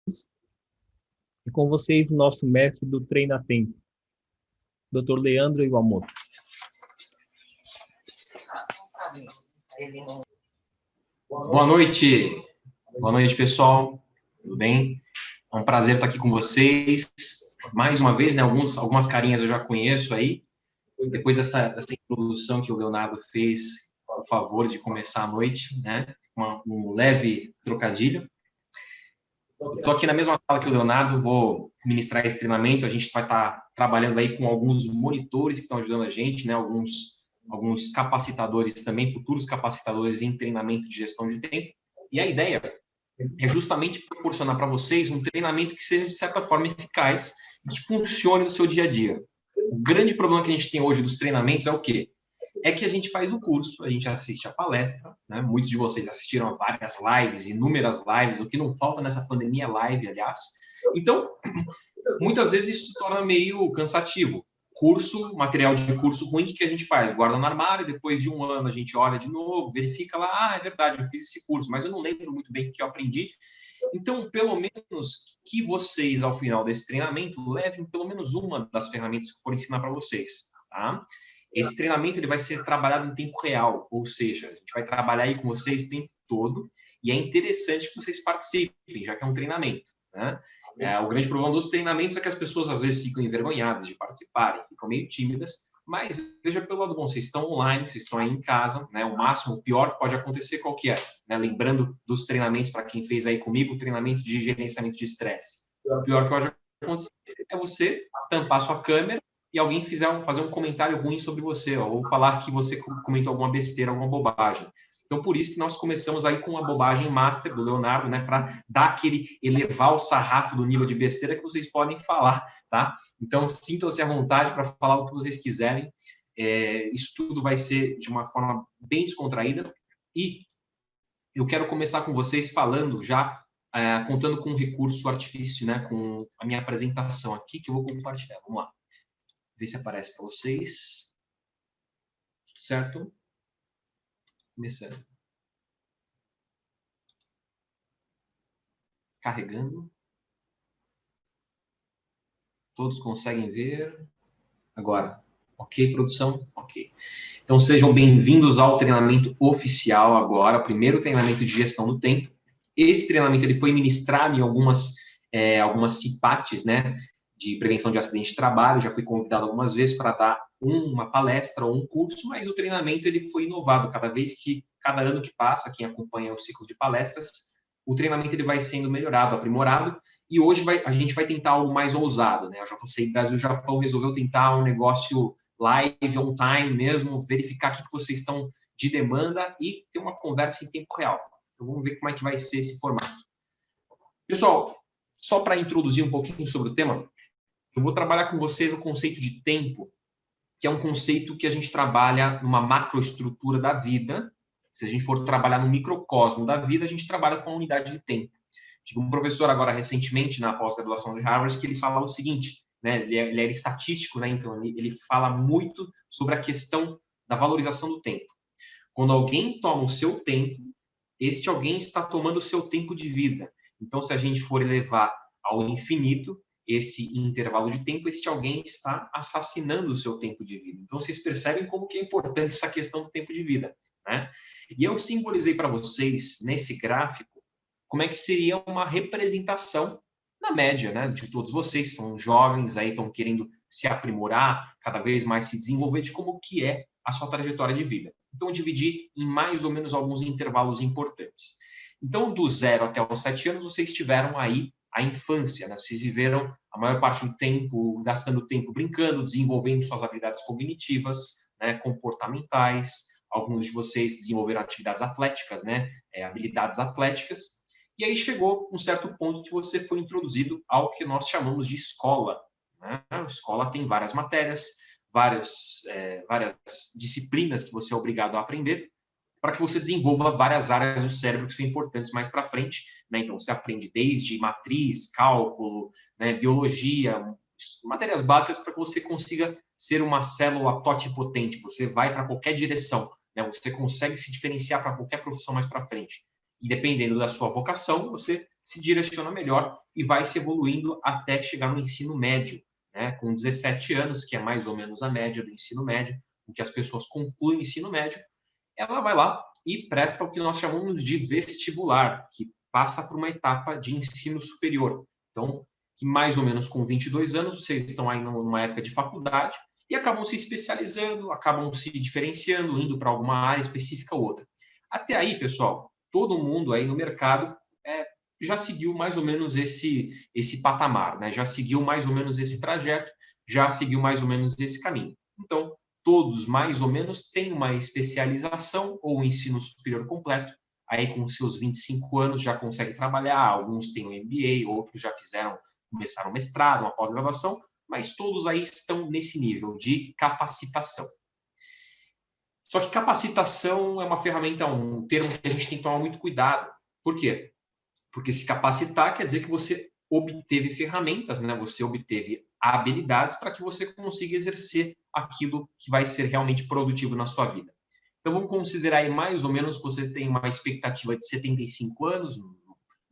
E com vocês, o nosso mestre do Treina Tempo, Dr. Leandro Iwamoto. Boa noite, pessoal. Tudo bem? É um prazer estar aqui com vocês. Mais uma vez, né? Algumas carinhas eu já conheço aí. Depois dessa introdução que o Leonardo fez, por favor de começar a noite, né? Um leve trocadilho. Estou aqui na mesma sala que o Leonardo, vou ministrar esse treinamento. A gente vai estar trabalhando aí com alguns monitores que estão ajudando a gente, né? Alguns capacitadores também, futuros capacitadores em treinamento de gestão de tempo. E a ideia é justamente proporcionar para vocês um treinamento que seja, de certa forma, eficaz e que funcione no seu dia a dia. O grande problema que a gente tem hoje dos treinamentos é o quê? É que a gente faz o curso, a gente assiste a palestra, né? Muitos de vocês assistiram a várias lives, inúmeras lives, o que não falta nessa pandemia é live, aliás. Então, muitas vezes isso se torna meio cansativo. Material de curso ruim, o que a gente faz? Guarda no armário, depois de um ano a gente olha de novo, verifica lá, é verdade, eu fiz esse curso, mas eu não lembro muito bem o que eu aprendi. Então, pelo menos que vocês, ao final desse treinamento, levem pelo menos uma das ferramentas que eu for ensinar para vocês, tá? Esse treinamento ele vai ser trabalhado em tempo real, ou seja, a gente vai trabalhar aí com vocês o tempo todo, e é interessante que vocês participem, já que é um treinamento, né? O grande problema dos treinamentos é que as pessoas às vezes ficam envergonhadas de participarem, ficam meio tímidas, mas veja pelo lado bom, vocês estão online, vocês estão aí em casa, né? O pior que pode acontecer qual que é? Né? Lembrando dos treinamentos, para quem fez aí comigo, o treinamento de gerenciamento de estresse. O pior que pode acontecer é você tampar sua câmera e alguém fazer um comentário ruim sobre você, ou falar que você comentou alguma besteira, alguma bobagem. Então, por isso que nós começamos aí com a bobagem master do Leonardo, né, para elevar o sarrafo do nível de besteira que vocês podem falar, tá? Então, sintam-se à vontade para falar o que vocês quiserem. Isso tudo vai ser de uma forma bem descontraída. E eu quero começar com vocês falando já, contando com um recurso artifício, né, com a minha apresentação aqui, que eu vou compartilhar. Vamos lá. Ver se aparece para vocês. Certo? Começando. Carregando. Todos conseguem ver? Agora. Ok, produção? Ok. Então, sejam bem-vindos ao treinamento oficial agora, primeiro treinamento de gestão do tempo. Esse treinamento ele foi ministrado em algumas CIPATs, né, de prevenção de acidente de trabalho. Já fui convidado algumas vezes para dar uma palestra ou um curso, mas o treinamento ele foi inovado. Cada ano que passa, quem acompanha o ciclo de palestras, o treinamento ele vai sendo melhorado, aprimorado, e hoje a gente vai tentar algo mais ousado, né? A JCI Brasil Japão resolveu tentar um negócio live, on time mesmo, verificar o que vocês estão de demanda e ter uma conversa em tempo real. Então, vamos ver como é que vai ser esse formato. Pessoal, só para introduzir um pouquinho sobre o tema, eu vou trabalhar com vocês o conceito de tempo, que é um conceito que a gente trabalha numa macroestrutura da vida. Se a gente for trabalhar no microcosmo da vida, a gente trabalha com a unidade de tempo. Tive um professor agora recentemente na pós-graduação de Harvard que ele fala o seguinte, né? Ele era estatístico, né? Então ele fala muito sobre a questão da valorização do tempo. Quando alguém toma o seu tempo, este alguém está tomando o seu tempo de vida. Então, se a gente for elevar ao infinito esse intervalo de tempo, este alguém está assassinando o seu tempo de vida. Então, vocês percebem como que é importante essa questão do tempo de vida, né? E eu simbolizei para vocês, nesse gráfico, como é que seria uma representação na média, né, de todos vocês, são jovens, aí estão querendo se aprimorar, cada vez mais se desenvolver, de como que é a sua trajetória de vida. Então, dividi em mais ou menos alguns intervalos importantes. Então, do 0 até os 7 anos, vocês tiveram aí a infância, né? Vocês viveram a maior parte do tempo, gastando tempo brincando, desenvolvendo suas habilidades cognitivas, né, comportamentais. Alguns de vocês desenvolveram atividades atléticas, né, habilidades atléticas. E aí chegou um certo ponto que você foi introduzido ao que nós chamamos de escola, né? A escola tem várias matérias, várias disciplinas que você é obrigado a aprender para que você desenvolva várias áreas do cérebro que são importantes mais para frente, né? Então, você aprende desde matriz, cálculo, né, biologia, matérias básicas para que você consiga ser uma célula totipotente. Você vai para qualquer direção, né? Você consegue se diferenciar para qualquer profissão mais para frente. E dependendo da sua vocação, você se direciona melhor e vai se evoluindo até chegar no ensino médio, né? Com 17 anos, que é mais ou menos a média do ensino médio, em que as pessoas concluem o ensino médio, ela vai lá e presta o que nós chamamos de vestibular, que passa por uma etapa de ensino superior. Então, que mais ou menos com 22 anos, vocês estão aí numa época de faculdade e acabam se especializando, acabam se diferenciando, indo para alguma área específica ou outra. Até aí, pessoal, todo mundo aí no mercado já seguiu mais ou menos esse patamar, né? Já seguiu mais ou menos esse trajeto, já seguiu mais ou menos esse caminho. Então, todos mais ou menos têm uma especialização ou ensino superior completo. Aí, com seus 25 anos, já consegue trabalhar. Alguns têm um MBA, outros já começaram um mestrado, uma pós-graduação, mas todos aí estão nesse nível de capacitação. Só que capacitação é uma ferramenta, um termo que a gente tem que tomar muito cuidado. Por quê? Porque se capacitar quer dizer que você obteve ferramentas, né? Você obteve habilidades para que você consiga exercer aquilo que vai ser realmente produtivo na sua vida. Então, vamos considerar aí mais ou menos que você tem uma expectativa de 75 anos,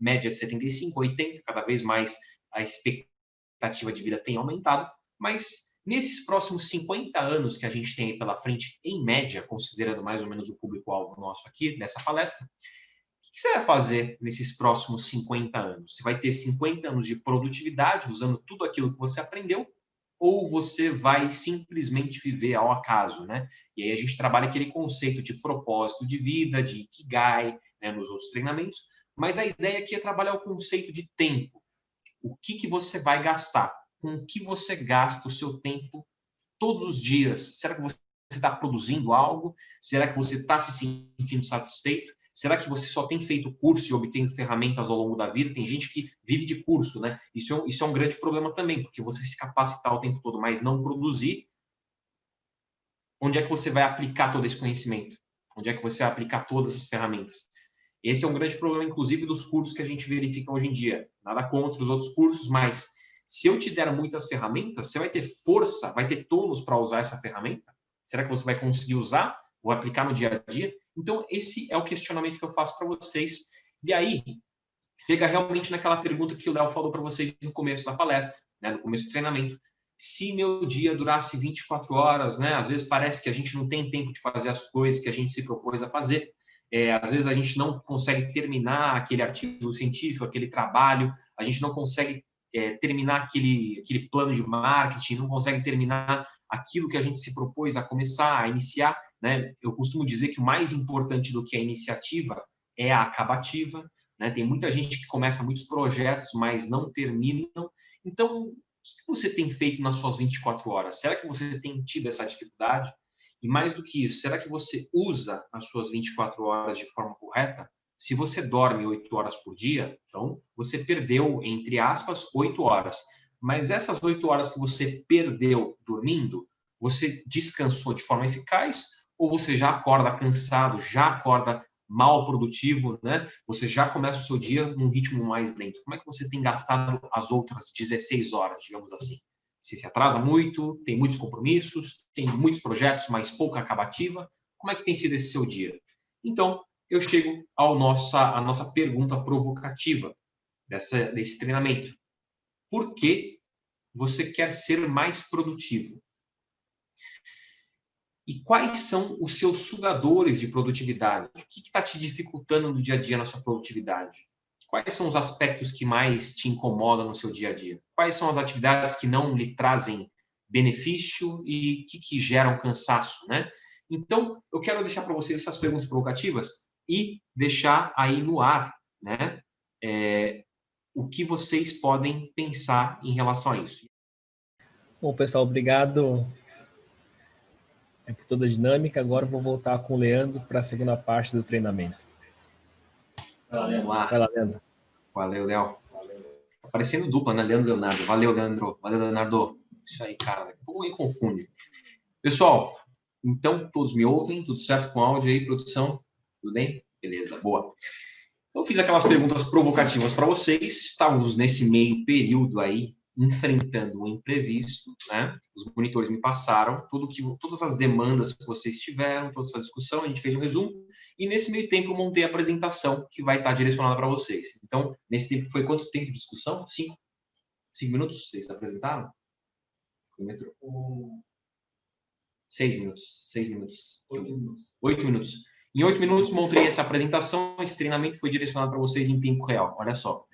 média de 75, 80, cada vez mais a expectativa de vida tem aumentado, mas nesses próximos 50 anos que a gente tem aí pela frente, em média, considerando mais ou menos o público-alvo nosso aqui nessa palestra, o que você vai fazer nesses próximos 50 anos? Você vai ter 50 anos de produtividade, usando tudo aquilo que você aprendeu, ou você vai simplesmente viver ao acaso, né? E aí a gente trabalha aquele conceito de propósito de vida, de Ikigai, né, nos outros treinamentos, mas a ideia aqui é trabalhar o conceito de tempo. O que você vai gastar? Com o que você gasta o seu tempo todos os dias? Será que você está produzindo algo? Será que você está se sentindo satisfeito? Será que você só tem feito curso e obtendo ferramentas ao longo da vida? Tem gente que vive de curso, né? Isso é um grande problema também, porque você se capacitar o tempo todo, mas não produzir, onde é que você vai aplicar todo esse conhecimento? Onde é que você vai aplicar todas as ferramentas? Esse é um grande problema, inclusive, dos cursos que a gente verifica hoje em dia. Nada contra os outros cursos, mas se eu te der muitas ferramentas, você vai ter força, vai ter tônus para usar essa ferramenta? Será que você vai conseguir usar ou aplicar no dia a dia? Então, esse é o questionamento que eu faço para vocês. E aí, chega realmente naquela pergunta que o Léo falou para vocês no começo da palestra, né, no começo do treinamento. Se meu dia durasse 24 horas, né, às vezes parece que a gente não tem tempo de fazer as coisas que a gente se propôs a fazer. Às vezes a gente não consegue terminar aquele artigo científico, aquele trabalho, a gente não consegue terminar aquele plano de marketing, não consegue terminar aquilo que a gente se propôs a começar, a iniciar, né? Eu costumo dizer que o mais importante do que a iniciativa é a acabativa, né? Tem muita gente que começa muitos projetos, mas não terminam. Então, o que você tem feito nas suas 24 horas? Será que você tem tido essa dificuldade? E mais do que isso, será que você usa as suas 24 horas de forma correta? Se você dorme 8 horas por dia, então você perdeu, entre aspas, 8 horas. Mas essas 8 horas que você perdeu dormindo, você descansou de forma eficaz ou você já acorda cansado, já acorda mal produtivo, né? Você já começa o seu dia num ritmo mais lento. Como é que você tem gastado as outras 16 horas, digamos assim? Você se atrasa muito, tem muitos compromissos, tem muitos projetos, mas pouca acabativa. Como é que tem sido esse seu dia? Então, eu chego à nossa pergunta provocativa desse treinamento. Por que você quer ser mais produtivo? E quais são os seus sugadores de produtividade? O que está te dificultando no dia a dia na sua produtividade? Quais são os aspectos que mais te incomodam no seu dia a dia? Quais são as atividades que não lhe trazem benefício e que geram cansaço, né? Então, eu quero deixar para vocês essas perguntas provocativas e deixar aí no ar, né? O que vocês podem pensar em relação a isso. Bom, pessoal, obrigado por toda a dinâmica. Agora eu vou voltar com o Leandro para a segunda parte do treinamento. Vamos lá. Vai lá, Leandro. Valeu, Léo. Tá parecendo dupla, né? Leandro, Leonardo. Valeu, Leandro. Valeu, Leonardo. Isso aí, cara. Daqui a pouco me confunde. Pessoal, então todos me ouvem? Tudo certo com o áudio aí, produção? Tudo bem? Beleza, boa. Eu fiz aquelas perguntas provocativas para vocês. Estávamos nesse meio período aí enfrentando o imprevisto, né? Os monitores me passaram todas as demandas que vocês tiveram, toda essa discussão, a gente fez um resumo, e nesse meio tempo eu montei a apresentação que vai estar direcionada para vocês. Então, nesse tempo, foi quanto tempo de discussão? 5 minutos? Vocês apresentaram? 6 minutos. 6 minutos. 8 minutos. 8 minutos. Em 8 minutos, montei essa apresentação, esse treinamento foi direcionado para vocês em tempo real. Olha só.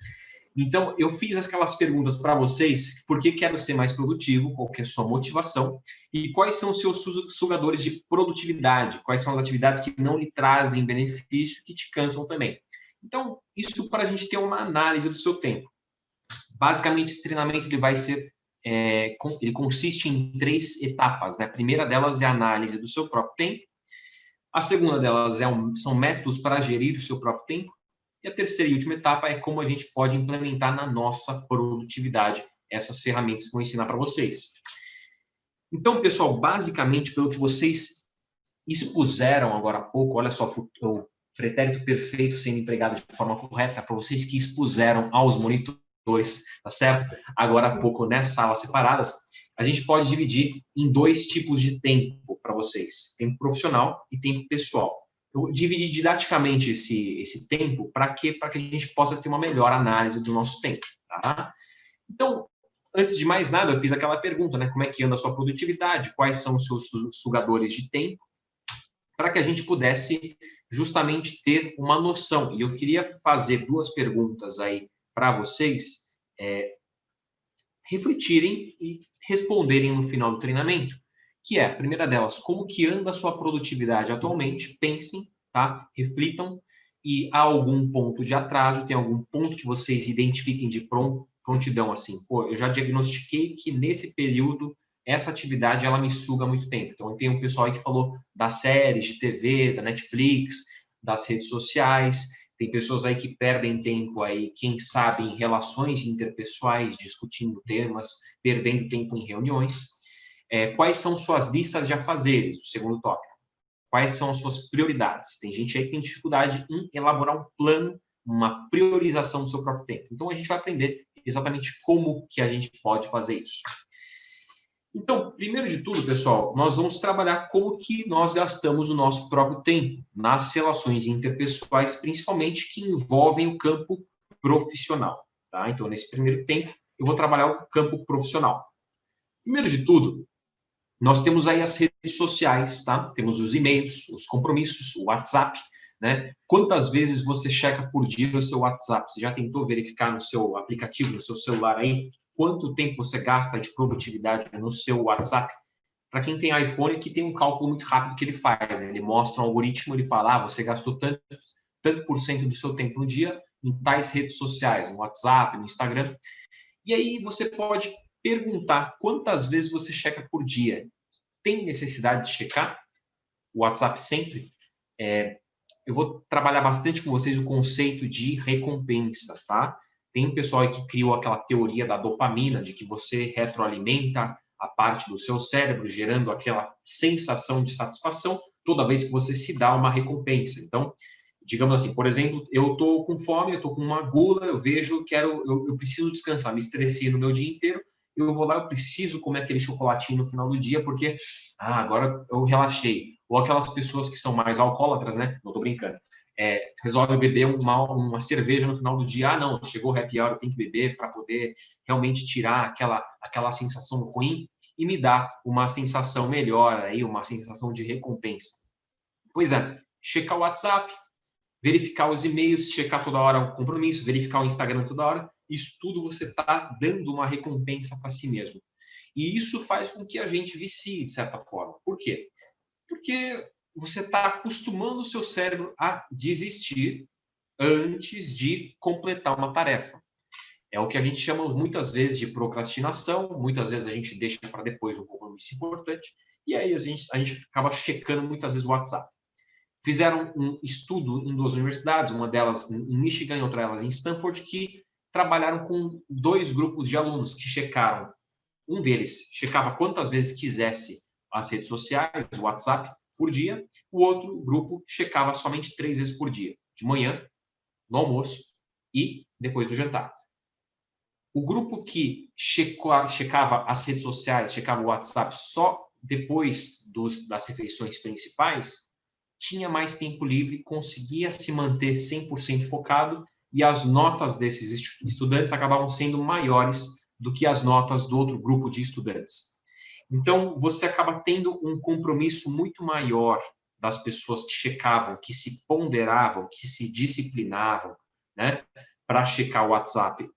Então, eu fiz aquelas perguntas para vocês, por que quero ser mais produtivo, qual que é a sua motivação, e quais são os seus sugadores de produtividade, quais são as atividades que não lhe trazem benefício, que te cansam também. Então, isso para a gente ter uma análise do seu tempo. Basicamente, esse treinamento ele vai ser, ele consiste em 3 etapas, né? A primeira delas é a análise do seu próprio tempo, a segunda delas são métodos para gerir o seu próprio tempo, e a terceira e última etapa é como a gente pode implementar na nossa produtividade essas ferramentas que eu vou ensinar para vocês. Então, pessoal, basicamente, pelo que vocês expuseram agora há pouco, olha só, o pretérito perfeito sendo empregado de forma correta, para vocês que expuseram aos monitores, tá certo? Agora há pouco, nessas salas separadas, a gente pode dividir em 2 tipos de tempo para vocês, tempo profissional e tempo pessoal. Eu dividi didaticamente esse tempo para que a gente possa ter uma melhor análise do nosso tempo, tá? Então, antes de mais nada, eu fiz aquela pergunta, né? Como é que anda a sua produtividade? Quais são os seus sugadores de tempo? Para que a gente pudesse justamente ter uma noção. E eu queria fazer 2 perguntas aí para vocês refletirem e responderem no final do treinamento, que é, a primeira delas, como que anda a sua produtividade atualmente? Pensem, tá? Reflitam, e há algum ponto de atraso, tem algum ponto que vocês identifiquem de prontidão, assim, pô, eu já diagnostiquei que nesse período essa atividade, ela me suga muito tempo. Então, tem um pessoal aí que falou das séries de TV, da Netflix, das redes sociais, tem pessoas aí que perdem tempo aí, quem sabe, em relações interpessoais, discutindo temas, perdendo tempo em reuniões. Quais são suas listas de afazeres? O segundo tópico. Quais são as suas prioridades? Tem gente aí que tem dificuldade em elaborar um plano, uma priorização do seu próprio tempo. Então, a gente vai aprender exatamente como que a gente pode fazer isso. Então, primeiro de tudo, pessoal, nós vamos trabalhar como que nós gastamos o nosso próprio tempo nas relações interpessoais, principalmente que envolvem o campo profissional, tá? Então, nesse primeiro tempo, eu vou trabalhar o campo profissional. Primeiro de tudo, nós temos aí as redes sociais, tá? Temos os e-mails, os compromissos, o WhatsApp, né? Quantas vezes você checa por dia o seu WhatsApp? Você já tentou verificar no seu aplicativo, no seu celular aí, quanto tempo você gasta de produtividade no seu WhatsApp? Para quem tem iPhone, que tem um cálculo muito rápido que ele faz, né? Ele mostra um algoritmo, ele fala, você gastou tanto por cento do seu tempo no dia em tais redes sociais, no WhatsApp, no Instagram. E aí você pode perguntar quantas vezes você checa por dia. Tem necessidade de checar o WhatsApp sempre? Eu vou trabalhar bastante com vocês o conceito de recompensa, tá? Tem um pessoal aí que criou aquela teoria da dopamina, de que você retroalimenta a parte do seu cérebro, gerando aquela sensação de satisfação toda vez que você se dá uma recompensa. Então, digamos assim, por exemplo, eu estou com fome, eu estou com uma gula, eu vejo, eu preciso descansar, me estressei no meu dia inteiro, eu vou lá, eu preciso comer aquele chocolatinho no final do dia, porque, agora eu relaxei. Ou aquelas pessoas que são mais alcoólatras, né? Não tô brincando. Resolve beber uma cerveja no final do dia. Não, chegou o happy hour, eu tenho que beber para poder realmente tirar aquela sensação ruim e me dar uma sensação melhor, aí, uma sensação de recompensa. Pois é, checar o WhatsApp, verificar os e-mails, checar toda hora o compromisso, verificar o Instagram toda hora, isso tudo você está dando uma recompensa para si mesmo. E isso faz com que a gente vicie, de certa forma. Por quê? Porque você está acostumando o seu cérebro a desistir antes de completar uma tarefa. É o que a gente chama muitas vezes de procrastinação, muitas vezes a gente deixa para depois um compromisso importante, e aí a gente acaba checando muitas vezes o WhatsApp. Fizeram um estudo em 2 universidades, uma delas em Michigan e outra delas em Stanford, que trabalharam com 2 grupos de alunos que checaram. Um deles checava quantas vezes quisesse as redes sociais, o WhatsApp, por dia. O outro grupo checava somente 3 vezes por dia, de manhã, no almoço e depois do jantar. O grupo que checava as redes sociais, checava o WhatsApp só depois das refeições principais, tinha mais tempo livre, conseguia se manter 100% focado e as notas desses estudantes acabavam sendo maiores do que as notas do outro grupo de estudantes. Então, você acaba tendo um compromisso muito maior das pessoas que checavam, que se ponderavam, que se disciplinavam, né, para checar o WhatsApp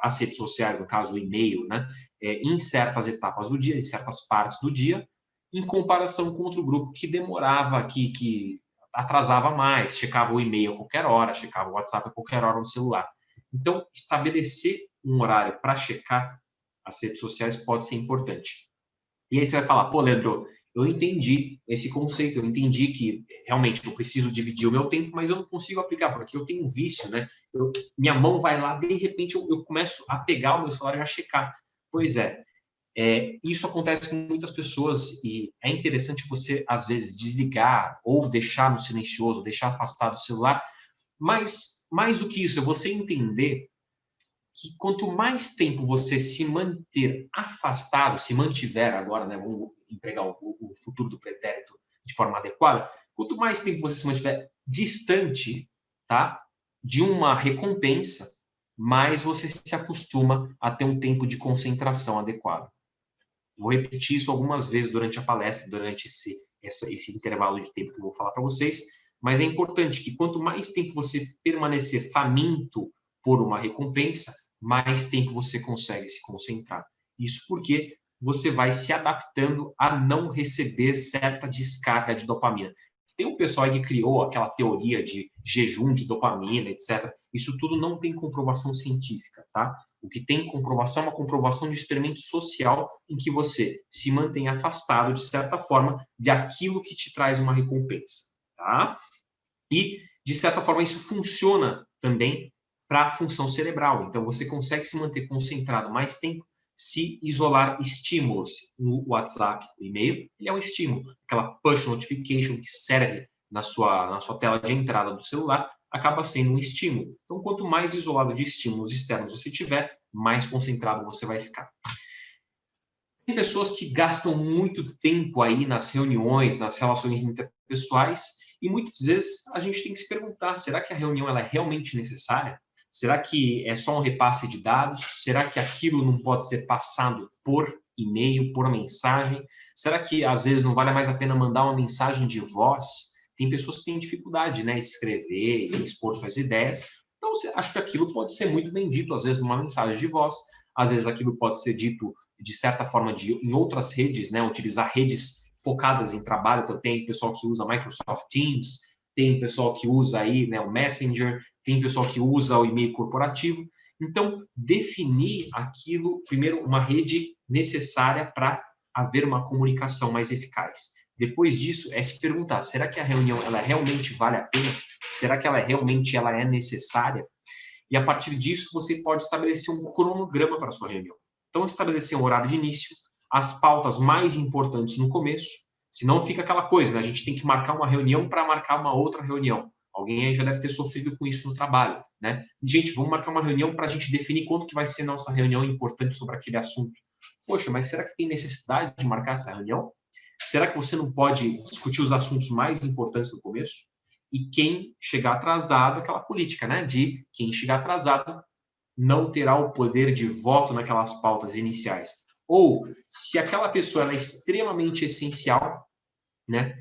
as redes sociais, no caso o e-mail, né, em certas etapas do dia, em certas partes do dia, em comparação com outro grupo que demorava, que atrasava mais, checava o e-mail a qualquer hora, checava o WhatsApp a qualquer hora no celular. Então, estabelecer um horário para checar as redes sociais pode ser importante. E aí você vai falar, pô, Leandro, eu entendi esse conceito, eu entendi que realmente eu preciso dividir o meu tempo, mas eu não consigo aplicar, porque eu tenho um vício, né? Minha mão vai lá, de repente eu começo a pegar o meu celular e a checar. Pois é, isso acontece com muitas pessoas e é interessante você, às vezes, desligar ou deixar no silencioso, deixar afastado o celular, mas mais do que isso, é você entender que quanto mais tempo você se manter afastado, se mantiver agora, né, vamos empregar o futuro do pretérito de forma adequada, quanto mais tempo você se mantiver distante, tá, de uma recompensa, mais você se acostuma a ter um tempo de concentração adequado. Vou repetir isso algumas vezes durante a palestra, durante esse intervalo de tempo que eu vou falar para vocês, mas é importante que quanto mais tempo você permanecer faminto por uma recompensa, mais tempo você consegue se concentrar. Isso porque você vai se adaptando a não receber certa descarga de dopamina. Tem um pessoal que criou aquela teoria de jejum de dopamina, etc. Isso tudo não tem comprovação científica, tá? O que tem comprovação é uma comprovação de experimento social em que você se mantém afastado, de certa forma, de aquilo que te traz uma recompensa, tá? E, de certa forma, isso funciona também para a função cerebral. Então, você consegue se manter concentrado mais tempo se isolar estímulos. O WhatsApp, o e-mail, ele é um estímulo. Aquela push notification que serve na sua tela de entrada do celular acaba sendo um estímulo. Então, quanto mais isolado de estímulos externos você tiver, mais concentrado você vai ficar. Tem pessoas que gastam muito tempo aí nas reuniões, nas relações interpessoais, e muitas vezes a gente tem que se perguntar, será que a reunião ela é realmente necessária? Será que é só um repasse de dados? Será que aquilo não pode ser passado por e-mail, por mensagem? Será que às vezes não vale mais a pena mandar uma mensagem de voz? Tem pessoas que têm dificuldade, né, em escrever, em expor suas ideias. Então, acho que aquilo pode ser muito bem dito, às vezes, numa mensagem de voz. Às vezes, aquilo pode ser dito, de certa forma, em outras redes, né, utilizar redes focadas em trabalho. Então, tem pessoal que usa Microsoft Teams, tem pessoal que usa aí, né, o Messenger, tem pessoal que usa o e-mail corporativo. Então, definir aquilo, primeiro, uma rede necessária para haver uma comunicação mais eficaz. Depois disso, é se perguntar, será que a reunião ela realmente vale a pena? Será que ela realmente ela é necessária? E a partir disso, você pode estabelecer um cronograma para a sua reunião. Então, estabelecer um horário de início, as pautas mais importantes no começo, senão fica aquela coisa, né? A gente tem que marcar uma reunião para marcar uma outra reunião. Alguém aí já deve ter sofrido com isso no trabalho, né? Gente, vamos marcar uma reunião para a gente definir quando que vai ser nossa reunião importante sobre aquele assunto. Poxa, mas será que tem necessidade de marcar essa reunião? Será que você não pode discutir os assuntos mais importantes no começo? E quem chegar atrasado, aquela política, né? De quem chegar atrasado não terá o poder de voto naquelas pautas iniciais. Ou, se aquela pessoa é extremamente essencial, né?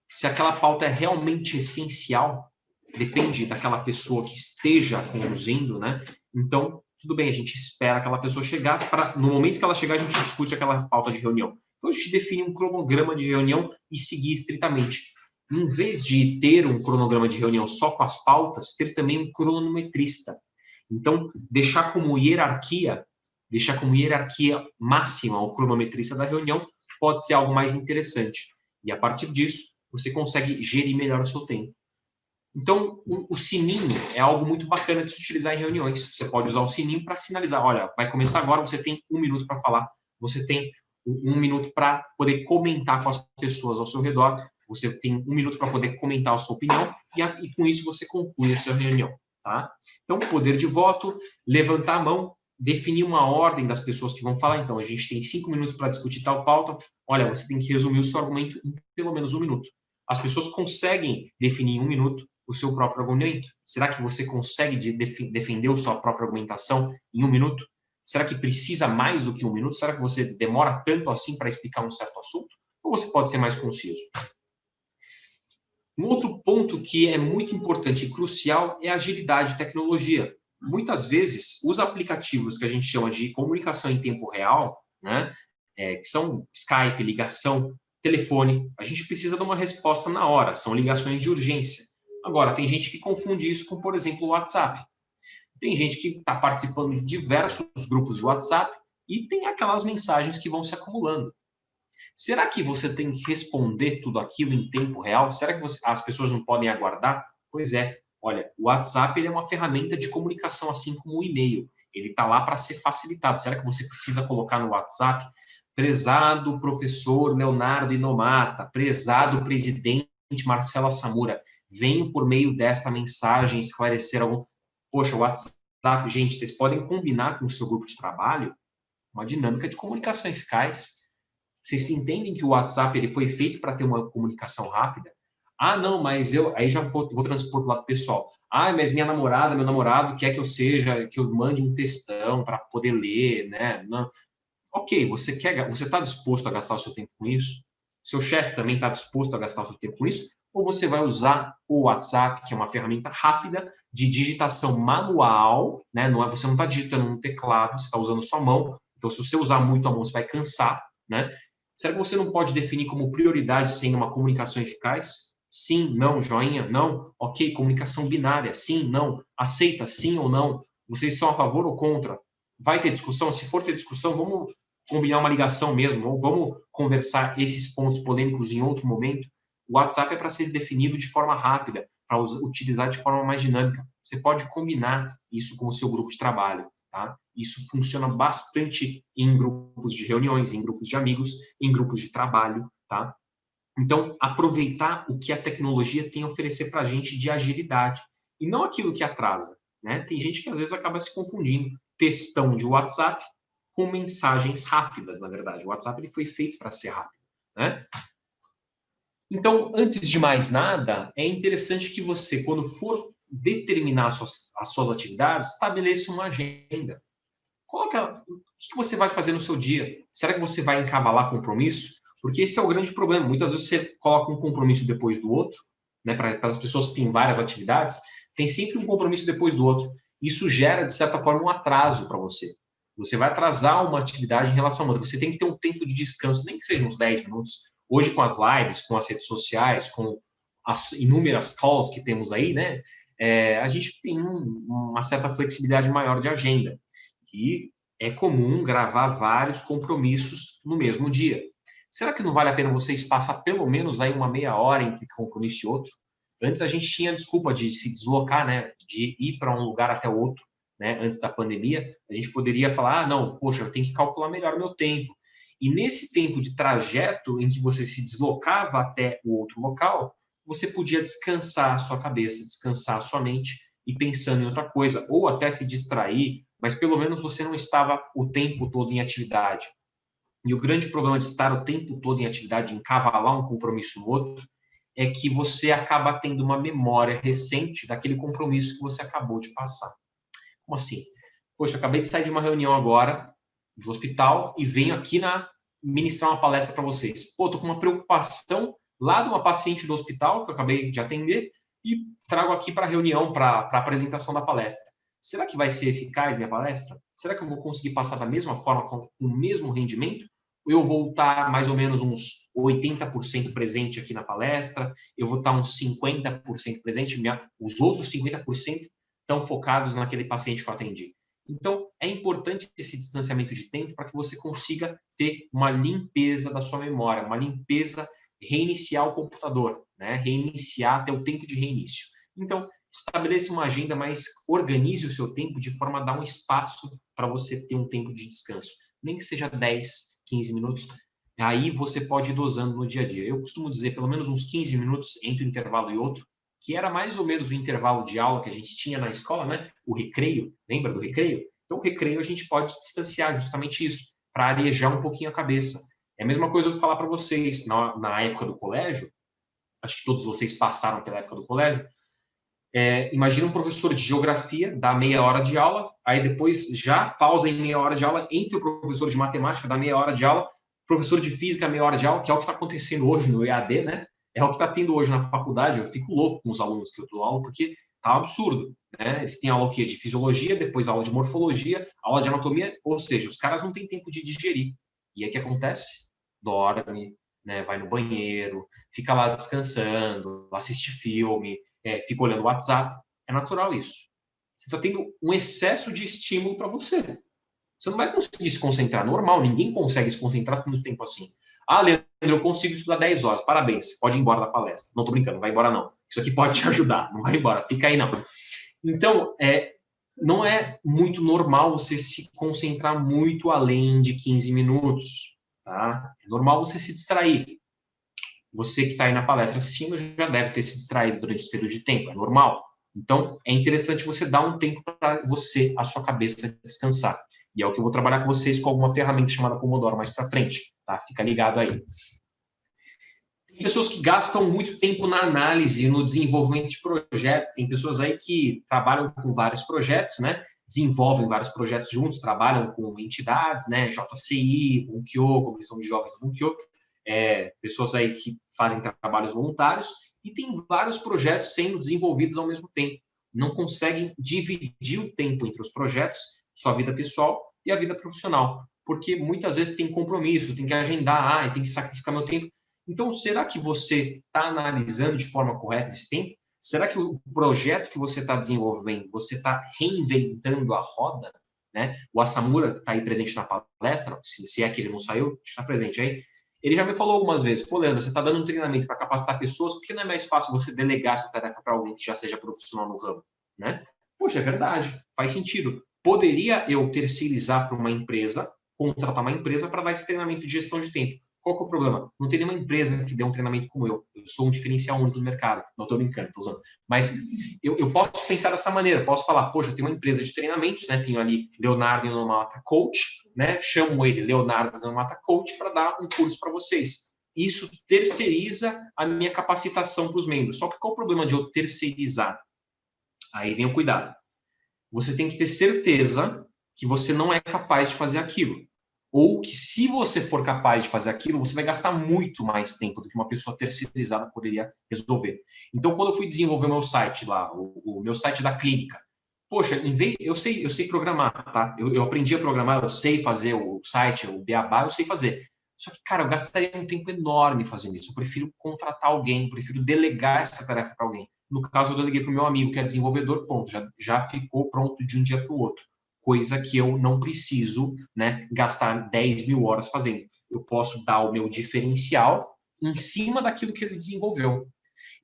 Se aquela pauta é realmente essencial, depende daquela pessoa que esteja conduzindo, né? Então, tudo bem, a gente espera aquela pessoa chegar, no momento que ela chegar, a gente discute aquela pauta de reunião. Então, a gente define um cronograma de reunião e seguir estritamente. Em vez de ter um cronograma de reunião só com as pautas, ter também um cronometrista. Então, deixar como hierarquia máxima o cronometrista da reunião pode ser algo mais interessante. E, a partir disso, você consegue gerir melhor o seu tempo. Então, o sininho é algo muito bacana de se utilizar em reuniões. Você pode usar o sininho para sinalizar, olha, vai começar agora, você tem 1 minuto para falar, você tem 1 minuto para poder comentar com as pessoas ao seu redor, você tem 1 minuto para poder comentar a sua opinião, e com isso você conclui a sua reunião, tá? Então, poder de voto, levantar a mão, definir uma ordem das pessoas que vão falar. Então, a gente tem 5 minutos para discutir tal pauta. Olha, você tem que resumir o seu argumento em pelo menos 1 minuto. As pessoas conseguem definir em 1 minuto o seu próprio argumento? Será que você consegue defender a sua própria argumentação em 1 minuto? Será que precisa mais do que 1 minuto? Será que você demora tanto assim para explicar um certo assunto? Ou você pode ser mais conciso? Um outro ponto que é muito importante e crucial é a agilidade e tecnologia. Muitas vezes, os aplicativos que a gente chama de comunicação em tempo real, né, que são Skype, ligação, telefone, a gente precisa de uma resposta na hora, são ligações de urgência. Agora, tem gente que confunde isso com, por exemplo, o WhatsApp. Tem gente que está participando de diversos grupos de WhatsApp e tem aquelas mensagens que vão se acumulando. Será que você tem que responder tudo aquilo em tempo real? Será que as pessoas não podem aguardar? Pois é. Olha, o WhatsApp ele é uma ferramenta de comunicação, assim como o e-mail. Ele está lá para ser facilitado. Será que você precisa colocar no WhatsApp? Prezado professor Leonardo Inomata, prezado presidente Marcela Samura, venho por meio desta mensagem esclarecer algum... Poxa, o WhatsApp, gente, vocês podem combinar com o seu grupo de trabalho uma dinâmica de comunicação eficaz. Vocês entendem que o WhatsApp ele foi feito para ter uma comunicação rápida? Ah, não, mas eu... Aí já vou transpor para o lado pessoal. Ah, mas minha namorada, meu namorado quer que eu mande um textão para poder ler, né? Não. Ok, você está disposto a gastar o seu tempo com isso? Seu chefe também está disposto a gastar o seu tempo com isso? Ou você vai usar o WhatsApp, que é uma ferramenta rápida de digitação manual, né? Você não está digitando no teclado, você está usando sua mão. Então, se você usar muito a mão, você vai cansar, né? Será que você não pode definir como prioridade sem uma comunicação eficaz? Sim, não, joinha, não. Ok, comunicação binária, sim, não. Aceita, sim ou não. Vocês são a favor ou contra? Vai ter discussão? Se for ter discussão, vamos combinar uma ligação mesmo, ou vamos conversar esses pontos polêmicos em outro momento. O WhatsApp é para ser definido de forma rápida, para utilizar de forma mais dinâmica. Você pode combinar isso com o seu grupo de trabalho, tá? Isso funciona bastante em grupos de reuniões, em grupos de amigos, em grupos de trabalho, tá? Então, aproveitar o que a tecnologia tem a oferecer para a gente de agilidade, e não aquilo que atrasa, né? Tem gente que às vezes acaba se confundindo. Textão de WhatsApp com mensagens rápidas, na verdade. O WhatsApp ele foi feito para ser rápido, né? Então, antes de mais nada, é interessante que você, quando for determinar as suas atividades, estabeleça uma agenda. Coloca o que você vai fazer no seu dia. Será que você vai encavalar compromisso? Porque esse é o grande problema. Muitas vezes você coloca um compromisso depois do outro, né? Para as pessoas que têm várias atividades, tem sempre um compromisso depois do outro. Isso gera, de certa forma, um atraso para você. Você vai atrasar uma atividade em relação a outra. Você tem que ter um tempo de descanso, nem que seja uns 10 minutos. Hoje, com as lives, com as redes sociais, com as inúmeras calls que temos aí, né? A gente tem uma certa flexibilidade maior de agenda. E é comum gravar vários compromissos no mesmo dia. Será que não vale a pena vocês passar pelo menos aí uma meia hora entre compromisso e outro? Antes a gente tinha desculpa de se deslocar, né? De ir para um lugar até outro, né? Antes da pandemia, a gente poderia falar, ah, não, poxa, eu tenho que calcular melhor o meu tempo. E nesse tempo de trajeto em que você se deslocava até o outro local, você podia descansar a sua cabeça, descansar a sua mente e pensando em outra coisa, ou até se distrair, mas pelo menos você não estava o tempo todo em atividade. E o grande problema de estar o tempo todo em atividade, encavalar um compromisso no outro, é que você acaba tendo uma memória recente daquele compromisso que você acabou de passar. Como assim? Poxa, acabei de sair de uma reunião agora do hospital e venho aqui ministrar uma palestra para vocês. Pô, tô com uma preocupação lá de uma paciente do hospital que eu acabei de atender e trago aqui para a reunião, para a apresentação da palestra. Será que vai ser eficaz minha palestra? Será que eu vou conseguir passar da mesma forma, com o mesmo rendimento? Ou eu vou estar mais ou menos uns 80% presente aqui na palestra, eu vou estar uns 50% presente, os outros 50% estão focados naquele paciente que eu atendi. Então, é importante esse distanciamento de tempo para que você consiga ter uma limpeza da sua memória, uma limpeza, reiniciar o computador, né? Reiniciar até o tempo de reinício. Então, estabeleça uma agenda, mas organize o seu tempo de forma a dar um espaço para você ter um tempo de descanso. Nem que seja 10, 15 minutos, aí você pode ir dosando no dia a dia. Eu costumo dizer pelo menos uns 15 minutos entre um intervalo e outro, que era mais ou menos o intervalo de aula que a gente tinha na escola, né? O recreio, lembra do recreio? Então, o recreio a gente pode distanciar justamente isso, para arejar um pouquinho a cabeça. É a mesma coisa eu falar para vocês, na época do colégio, acho que todos vocês passaram pela época do colégio, imagina um professor de geografia, dá meia hora de aula, aí depois já pausa em meia hora de aula, entre o professor de matemática, dá meia hora de aula, professor de física, meia hora de aula, que é o que está acontecendo hoje no EAD, né? É o que está tendo hoje na faculdade. Eu fico louco com os alunos que eu dou aula, porque tá um absurdo, né? Eles têm aula o quê? De fisiologia, depois aula de morfologia, aula de anatomia, ou seja, os caras não têm tempo de digerir. E aí o que acontece? Dorme, né? Vai no banheiro, fica lá descansando, assiste filme, fica olhando o WhatsApp. É natural isso. Você está tendo um excesso de estímulo para você. Você não vai conseguir se concentrar. Normal, ninguém consegue se concentrar por muito tempo assim. Ah, Leandro, eu consigo estudar 10 horas. Parabéns, pode ir embora da palestra. Não estou brincando, não vai embora não. Isso aqui pode te ajudar, não vai embora, fica aí não. Então, não é muito normal você se concentrar muito além de 15 minutos. Tá? É normal você se distrair. Você que está aí na palestra assistindo já deve ter se distraído durante esse período de tempo, é normal. Então, é interessante você dar um tempo para você, a sua cabeça, descansar. E é o que eu vou trabalhar com vocês com alguma ferramenta chamada Pomodoro mais para frente, tá? Fica ligado aí. Tem pessoas que gastam muito tempo na análise, no desenvolvimento de projetos. Tem pessoas aí que trabalham com vários projetos, né? Desenvolvem vários projetos juntos, trabalham com entidades, né? JCI, Bunkyo, Comissão de Jovens Bunkyo. Pessoas aí que fazem trabalhos voluntários e tem vários projetos sendo desenvolvidos ao mesmo tempo. Não conseguem dividir o tempo entre os projetos, sua vida pessoal e a vida profissional, porque muitas vezes tem compromisso, tem que agendar, tem que sacrificar meu tempo. Então, será que você está analisando de forma correta esse tempo? Será que o projeto que você está desenvolvendo, você está reinventando a roda? Né? O Asamura está aí presente na palestra, se é que ele não saiu, está presente aí. Ele já me falou algumas vezes, pô, Leandro, você está dando um treinamento para capacitar pessoas, por que não é mais fácil você delegar essa tarefa para alguém que já seja profissional no ramo? Né? Poxa, é verdade, faz sentido. Poderia eu terceirizar para uma empresa, contratar uma empresa para dar esse treinamento de gestão de tempo. Qual que é o problema? Não tem nenhuma empresa que dê um treinamento como eu. Eu sou um diferencial único no mercado. Não estou brincando, estou usando. Mas eu posso pensar dessa maneira. Posso falar, poxa, tem uma empresa de treinamentos, né? Tenho ali Leonardo Inomata Coach, né? Chamo ele, Leonardo Inomata Coach, para dar um curso para vocês. Isso terceiriza a minha capacitação para os membros. Só que qual o problema de eu terceirizar? Aí vem o cuidado. Você tem que ter certeza que você não é capaz de fazer aquilo. Ou que, se você for capaz de fazer aquilo, você vai gastar muito mais tempo do que uma pessoa terceirizada poderia resolver. Então, quando eu fui desenvolver o meu site lá, o meu site da clínica, poxa, eu sei programar, tá? Eu aprendi a programar, eu sei fazer o site, o beabá, eu sei fazer. Só que, cara, eu gastaria um tempo enorme fazendo isso. Eu prefiro contratar alguém, prefiro delegar essa tarefa para alguém. No caso, eu deleguei para o meu amigo, que é desenvolvedor, pronto, já ficou pronto de um dia para o outro. Coisa que eu não preciso, né, gastar 10 mil horas fazendo. Eu posso dar o meu diferencial em cima daquilo que ele desenvolveu.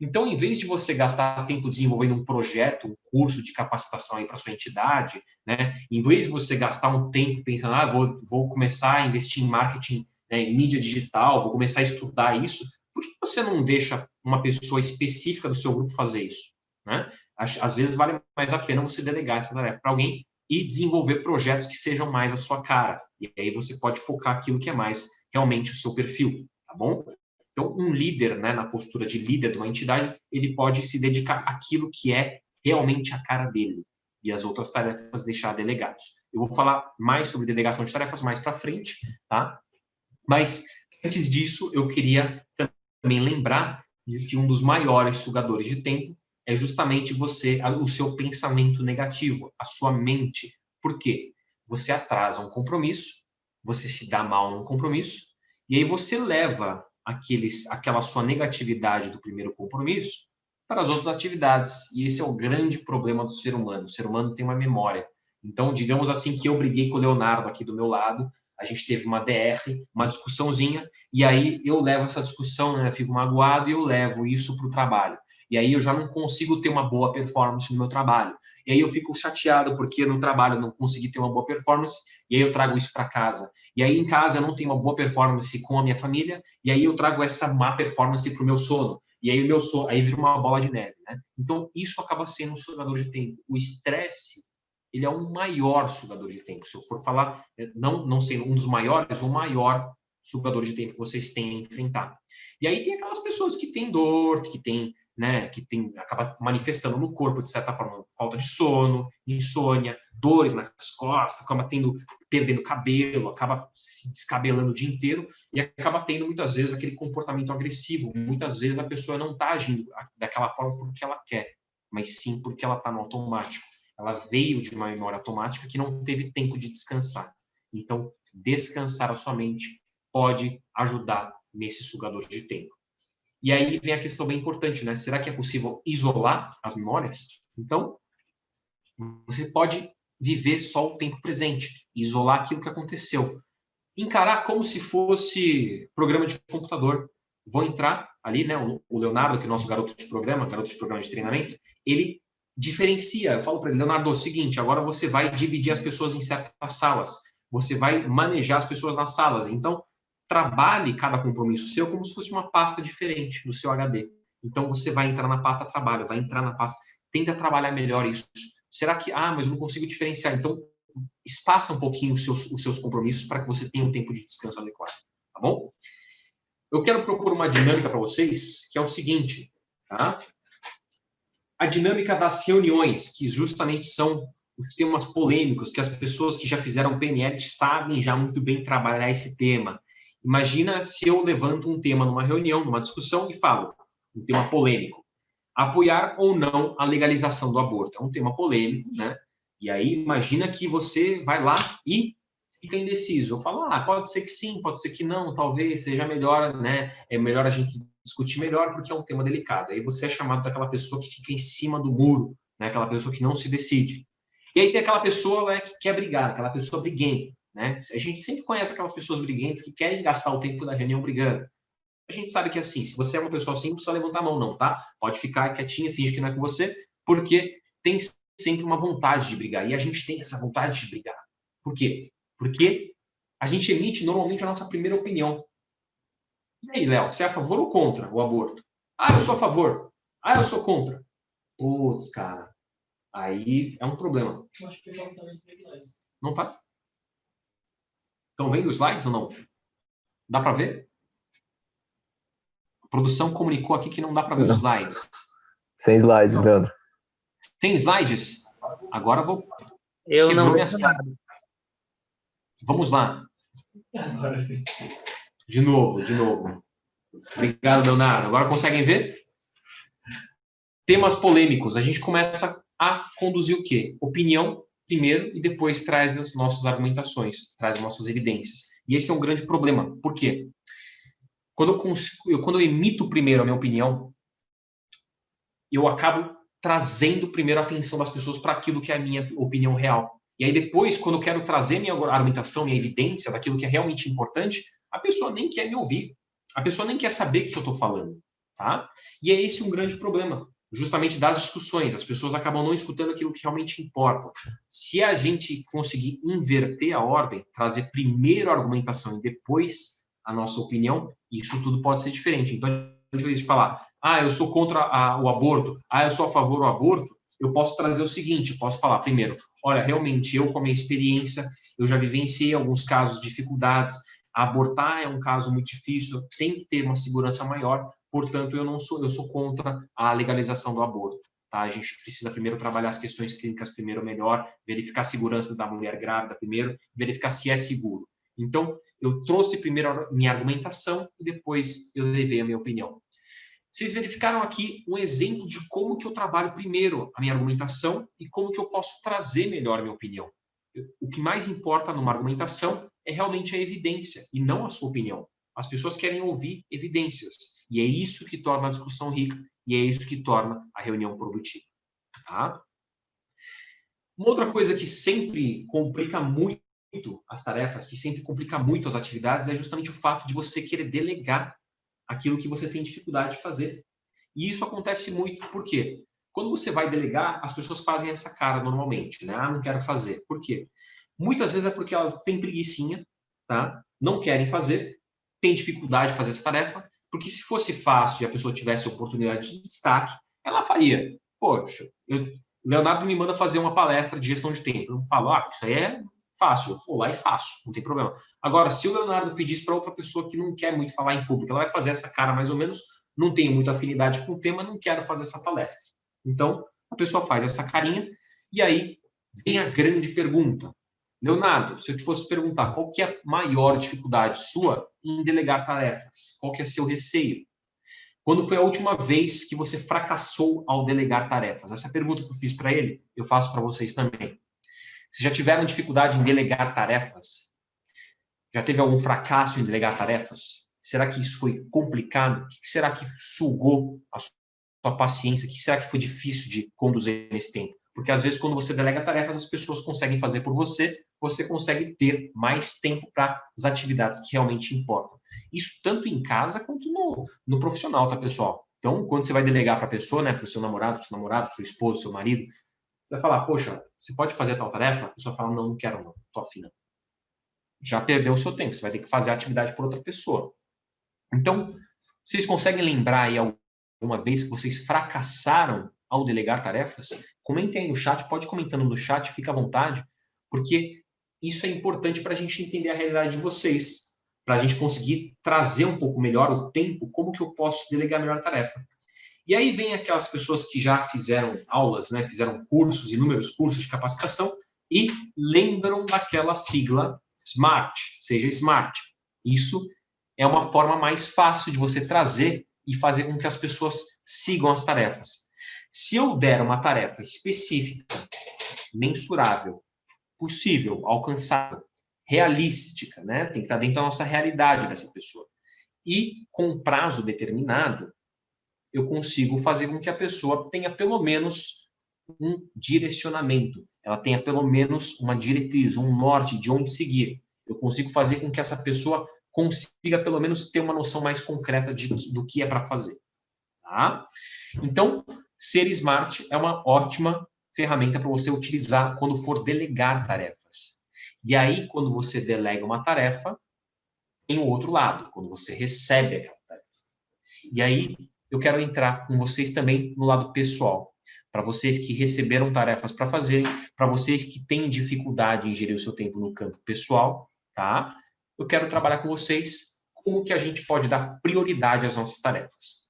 Então, em vez de você gastar tempo desenvolvendo um projeto, um curso de capacitação aí para sua entidade, né, em vez de você gastar um tempo pensando, vou começar a investir em marketing, né, em mídia digital, vou começar a estudar isso, por que você não deixa uma pessoa específica do seu grupo fazer isso? Né? Às vezes vale mais a pena você delegar essa tarefa para alguém e desenvolver projetos que sejam mais a sua cara. E aí você pode focar aquilo que é mais realmente o seu perfil, tá bom? Então, um líder, né, na postura de líder de uma entidade, ele pode se dedicar àquilo que é realmente a cara dele e as outras tarefas deixar delegados. Eu vou falar mais sobre delegação de tarefas mais para frente, tá? Mas antes disso, eu queria também lembrar que um dos maiores sugadores de tempo é justamente o seu pensamento negativo, a sua mente. Por quê? Você atrasa um compromisso, você se dá mal num compromisso, e aí você leva aquela sua negatividade do primeiro compromisso para as outras atividades. E esse é o grande problema do ser humano. O ser humano tem uma memória. Então, digamos assim que eu briguei com o Leonardo aqui do meu lado, a gente teve uma DR, uma discussãozinha, e aí eu levo essa discussão, né, fico magoado e eu levo isso para o trabalho. E aí eu já não consigo ter uma boa performance no meu trabalho. E aí eu fico chateado porque no trabalho eu não consegui ter uma boa performance, e aí eu trago isso para casa. E aí em casa eu não tenho uma boa performance com a minha família, e aí eu trago essa má performance para o meu sono. E aí aí vira uma bola de neve, né? Então, isso acaba sendo um sugador de tempo. O estresse, ele é um maior sugador de tempo. Se eu for falar, não sendo um dos maiores, o maior sugador de tempo que vocês têm a enfrentar. E aí tem aquelas pessoas que têm dor, que têm, né, acaba manifestando no corpo, de certa forma, falta de sono, insônia, dores nas costas, acaba perdendo cabelo, acaba se descabelando o dia inteiro e acaba tendo, muitas vezes, aquele comportamento agressivo. Muitas vezes a pessoa não está agindo daquela forma porque ela quer, mas sim porque ela está no automático. Ela veio de uma memória automática que não teve tempo de descansar. Então, descansar a sua mente pode ajudar nesse sugador de tempo. E aí vem a questão bem importante, né? Será que é possível isolar as memórias? Então, você pode viver só o tempo presente, isolar aquilo que aconteceu. Encarar como se fosse programa de computador. Vou entrar ali, né? O Leonardo, que é o nosso garoto de programa de treinamento, ele diferencia. Eu falo para ele, Leonardo, é o seguinte, agora você vai dividir as pessoas em certas salas. Você vai manejar as pessoas nas salas. Então, trabalhe cada compromisso seu como se fosse uma pasta diferente do seu HD. Então, você vai entrar na pasta trabalho, vai entrar na pasta... Tenta trabalhar melhor isso. Será que... mas eu não consigo diferenciar. Então, espaça um pouquinho os seus compromissos para que você tenha um tempo de descanso adequado. Tá bom? Eu quero propor uma dinâmica para vocês, que é o seguinte, tá? A dinâmica das reuniões, que justamente são os temas polêmicos, que as pessoas que já fizeram PNL sabem já muito bem trabalhar esse tema. Imagina se eu levanto um tema numa reunião, numa discussão, e falo, um tema polêmico, apoiar ou não a legalização do aborto. É um tema polêmico, né? E aí, imagina que você vai lá e fica indeciso. Eu falo, pode ser que sim, pode ser que não, talvez seja melhor, né? É melhor a gente discutir melhor, porque é um tema delicado. Aí você é chamado daquela pessoa que fica em cima do muro, né? Aquela pessoa que não se decide. E aí tem aquela pessoa, né, que quer brigar, aquela pessoa briguenta, né? A gente sempre conhece aquelas pessoas briguentas que querem gastar o tempo da reunião brigando. A gente sabe que é assim, se você é uma pessoa assim, não precisa levantar a mão não, tá? Pode ficar quietinha, finge que não é com você, porque tem sempre uma vontade de brigar. E a gente tem essa vontade de brigar. Por quê? Porque a gente emite normalmente a nossa primeira opinião. E aí, Léo, você é a favor ou contra o aborto? Eu sou a favor. Eu sou contra. Putz, cara. Aí é um problema. Eu acho que não tá vendo os slides. Não tá? Estão vendo os slides ou não? Dá para ver? A produção comunicou aqui que não dá para ver os slides. Sem slides, Leandro. Tem slides? Agora eu vou... Eu Quebrou não minhas vejo nada. Vamos lá. De novo. Obrigado, Leonardo. Agora conseguem ver? Temas polêmicos. A gente começa a conduzir o quê? Opinião primeiro e depois traz as nossas argumentações, traz as nossas evidências. E esse é um grande problema. Por quê? Quando eu emito primeiro a minha opinião, eu acabo trazendo primeiro a atenção das pessoas para aquilo que é a minha opinião real. E aí depois, quando eu quero trazer minha argumentação, minha evidência daquilo que é realmente importante, a pessoa nem quer me ouvir. A pessoa nem quer saber o que eu estou falando. Tá? E é esse um grande problema, justamente das discussões. As pessoas acabam não escutando aquilo que realmente importa. Se a gente conseguir inverter a ordem, trazer primeiro a argumentação e depois a nossa opinião, isso tudo pode ser diferente. Então, a gente vai falar, eu sou contra o aborto, eu sou a favor do aborto, eu posso trazer o seguinte, posso falar primeiro, olha, realmente, eu com a minha experiência, eu já vivenciei alguns casos de dificuldades, abortar é um caso muito difícil, tem que ter uma segurança maior, portanto, eu sou contra a legalização do aborto. Tá? A gente precisa primeiro trabalhar as questões clínicas primeiro melhor, verificar a segurança da mulher grávida primeiro, verificar se é seguro. Então, eu trouxe primeiro minha argumentação e depois eu levei a minha opinião. Vocês verificaram aqui um exemplo de como que eu trabalho primeiro a minha argumentação e como que eu posso trazer melhor a minha opinião. O que mais importa numa argumentação é realmente a evidência e não a sua opinião. As pessoas querem ouvir evidências e é isso que torna a discussão rica e é isso que torna a reunião produtiva. Tá? Uma outra coisa que sempre complica muito as tarefas, que sempre complica muito as atividades, é justamente o fato de você querer delegar aquilo que você tem dificuldade de fazer. E isso acontece muito, por quê? Quando você vai delegar, as pessoas fazem essa cara normalmente, né? Não quero fazer. Por quê? Muitas vezes é porque elas têm preguicinha, tá? Não querem fazer, têm dificuldade de fazer essa tarefa, Porque se fosse fácil e a pessoa tivesse oportunidade de destaque, ela faria. Poxa, Leonardo me manda fazer uma palestra de gestão de tempo. Eu falo, isso aí é fácil. Eu vou lá e faço, não tem problema. Agora, se o Leonardo pedisse para outra pessoa que não quer muito falar em público, ela vai fazer essa cara mais ou menos, não tem muita afinidade com o tema, não quero fazer essa palestra. Então, a pessoa faz essa carinha e aí vem a grande pergunta. Leonardo, se eu te fosse perguntar qual que é a maior dificuldade sua em delegar tarefas, qual que é seu receio? Quando foi a última vez que você fracassou ao delegar tarefas? Essa pergunta que eu fiz para ele, eu faço para vocês também. Vocês já tiveram dificuldade em delegar tarefas? Já teve algum fracasso em delegar tarefas? Será que isso foi complicado? O que será que sugou a sua paciência? O que será que foi difícil de conduzir nesse tempo? Porque às vezes quando você delega tarefas, as pessoas conseguem fazer por você, você consegue ter mais tempo para as atividades que realmente importam. Isso tanto em casa quanto no profissional, tá, pessoal? Então, quando você vai delegar para a pessoa, né, para o seu namorado, sua esposa, seu marido, você vai falar, poxa, você pode fazer tal tarefa? A pessoa fala, não quero não, tô afim não. Já perdeu o seu tempo, você vai ter que fazer a atividade por outra pessoa. Então, vocês conseguem lembrar aí alguma vez que vocês fracassaram ao delegar tarefas? Comentem aí no chat, pode comentando no chat, fica à vontade, porque isso é importante para a gente entender a realidade de vocês, para a gente conseguir trazer um pouco melhor o tempo, como que eu posso delegar melhor a tarefa. E aí vem aquelas pessoas que já fizeram aulas, né, fizeram cursos, inúmeros cursos de capacitação, e lembram daquela sigla SMART, seja SMART. Isso é uma forma mais fácil de você trazer e fazer com que as pessoas sigam as tarefas. Se eu der uma tarefa específica, mensurável, possível, alcançável, realística, né? Tem que estar dentro da nossa realidade dessa pessoa. E com prazo determinado, eu consigo fazer com que a pessoa tenha pelo menos um direcionamento, ela tenha pelo menos uma diretriz, um norte de onde seguir. Eu consigo fazer com que essa pessoa consiga pelo menos ter uma noção mais concreta do que é para fazer. Tá? Então, ser smart é uma ótima ferramenta para você utilizar quando for delegar tarefas. E aí, quando você delega uma tarefa, tem o outro lado, quando você recebe aquela tarefa. E aí, eu quero entrar com vocês também no lado pessoal. Para vocês que receberam tarefas para fazer, para vocês que têm dificuldade em gerir o seu tempo no campo pessoal, tá? Eu quero trabalhar com vocês como que a gente pode dar prioridade às nossas tarefas.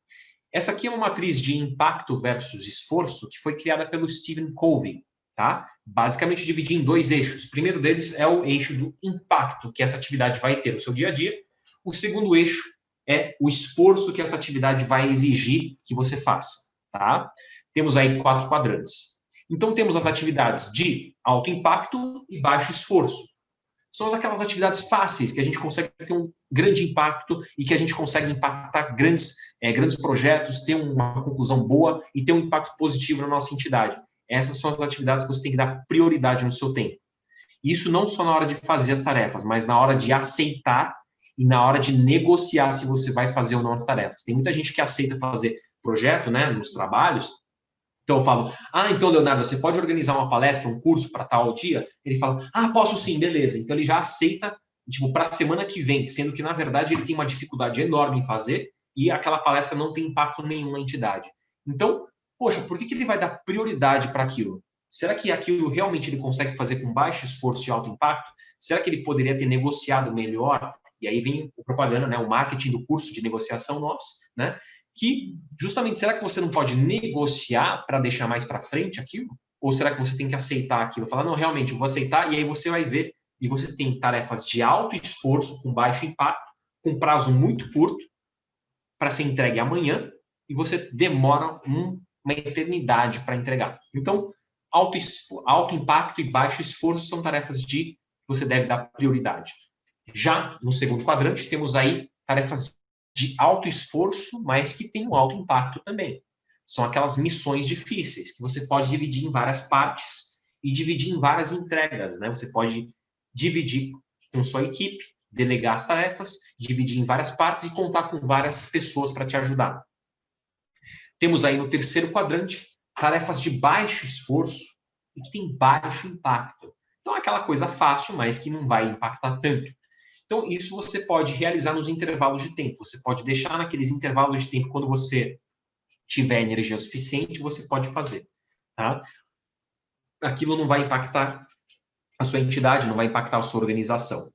Essa aqui é uma matriz de impacto versus esforço que foi criada pelo Stephen Covey, tá? Basicamente dividir em dois eixos. O primeiro deles é o eixo do impacto que essa atividade vai ter no seu dia a dia. O segundo eixo é o esforço que essa atividade vai exigir que você faça, tá? Temos aí 4 quadrantes. Então, temos as atividades de alto impacto e baixo esforço. São aquelas atividades fáceis, que a gente consegue ter um grande impacto e que a gente consegue impactar grandes projetos, ter uma conclusão boa e ter um impacto positivo na nossa entidade. Essas são as atividades que você tem que dar prioridade no seu tempo. Isso não só na hora de fazer as tarefas, mas na hora de aceitar e na hora de negociar se você vai fazer ou não as tarefas. Tem muita gente que aceita fazer projeto, né, nos trabalhos. Então eu falo, então, Leonardo, você pode organizar uma palestra, um curso para tal dia? Ele fala, posso sim, beleza. Então ele já aceita, tipo, para a semana que vem, sendo que, na verdade, ele tem uma dificuldade enorme em fazer e aquela palestra não tem impacto nenhum na entidade. Então, poxa, por que ele vai dar prioridade para aquilo? Será que aquilo realmente ele consegue fazer com baixo esforço e alto impacto? Será que ele poderia ter negociado melhor? E aí vem o propaganda, né, o marketing do curso de negociação nosso, né? Que justamente, será que você não pode negociar para deixar mais para frente aquilo? Ou será que você tem que aceitar aquilo? Falar, não, realmente, eu vou aceitar, e aí você vai ver, e você tem tarefas de alto esforço, com baixo impacto, com prazo muito curto, para ser entregue amanhã, e você demora uma eternidade para entregar. Então, alto impacto e baixo esforço são tarefas que você deve dar prioridade. Já no segundo quadrante, temos aí tarefas de alto esforço, mas que tem um alto impacto também. São aquelas missões difíceis, que você pode dividir em várias partes e dividir em várias entregas, né? Você pode dividir com sua equipe, delegar as tarefas, dividir em várias partes e contar com várias pessoas para te ajudar. Temos aí no terceiro quadrante, tarefas de baixo esforço e que tem baixo impacto. Então, é aquela coisa fácil, mas que não vai impactar tanto. Então, isso você pode realizar nos intervalos de tempo. Você pode deixar naqueles intervalos de tempo, quando você tiver energia suficiente, você pode fazer. Tá? Aquilo não vai impactar a sua entidade, não vai impactar a sua organização.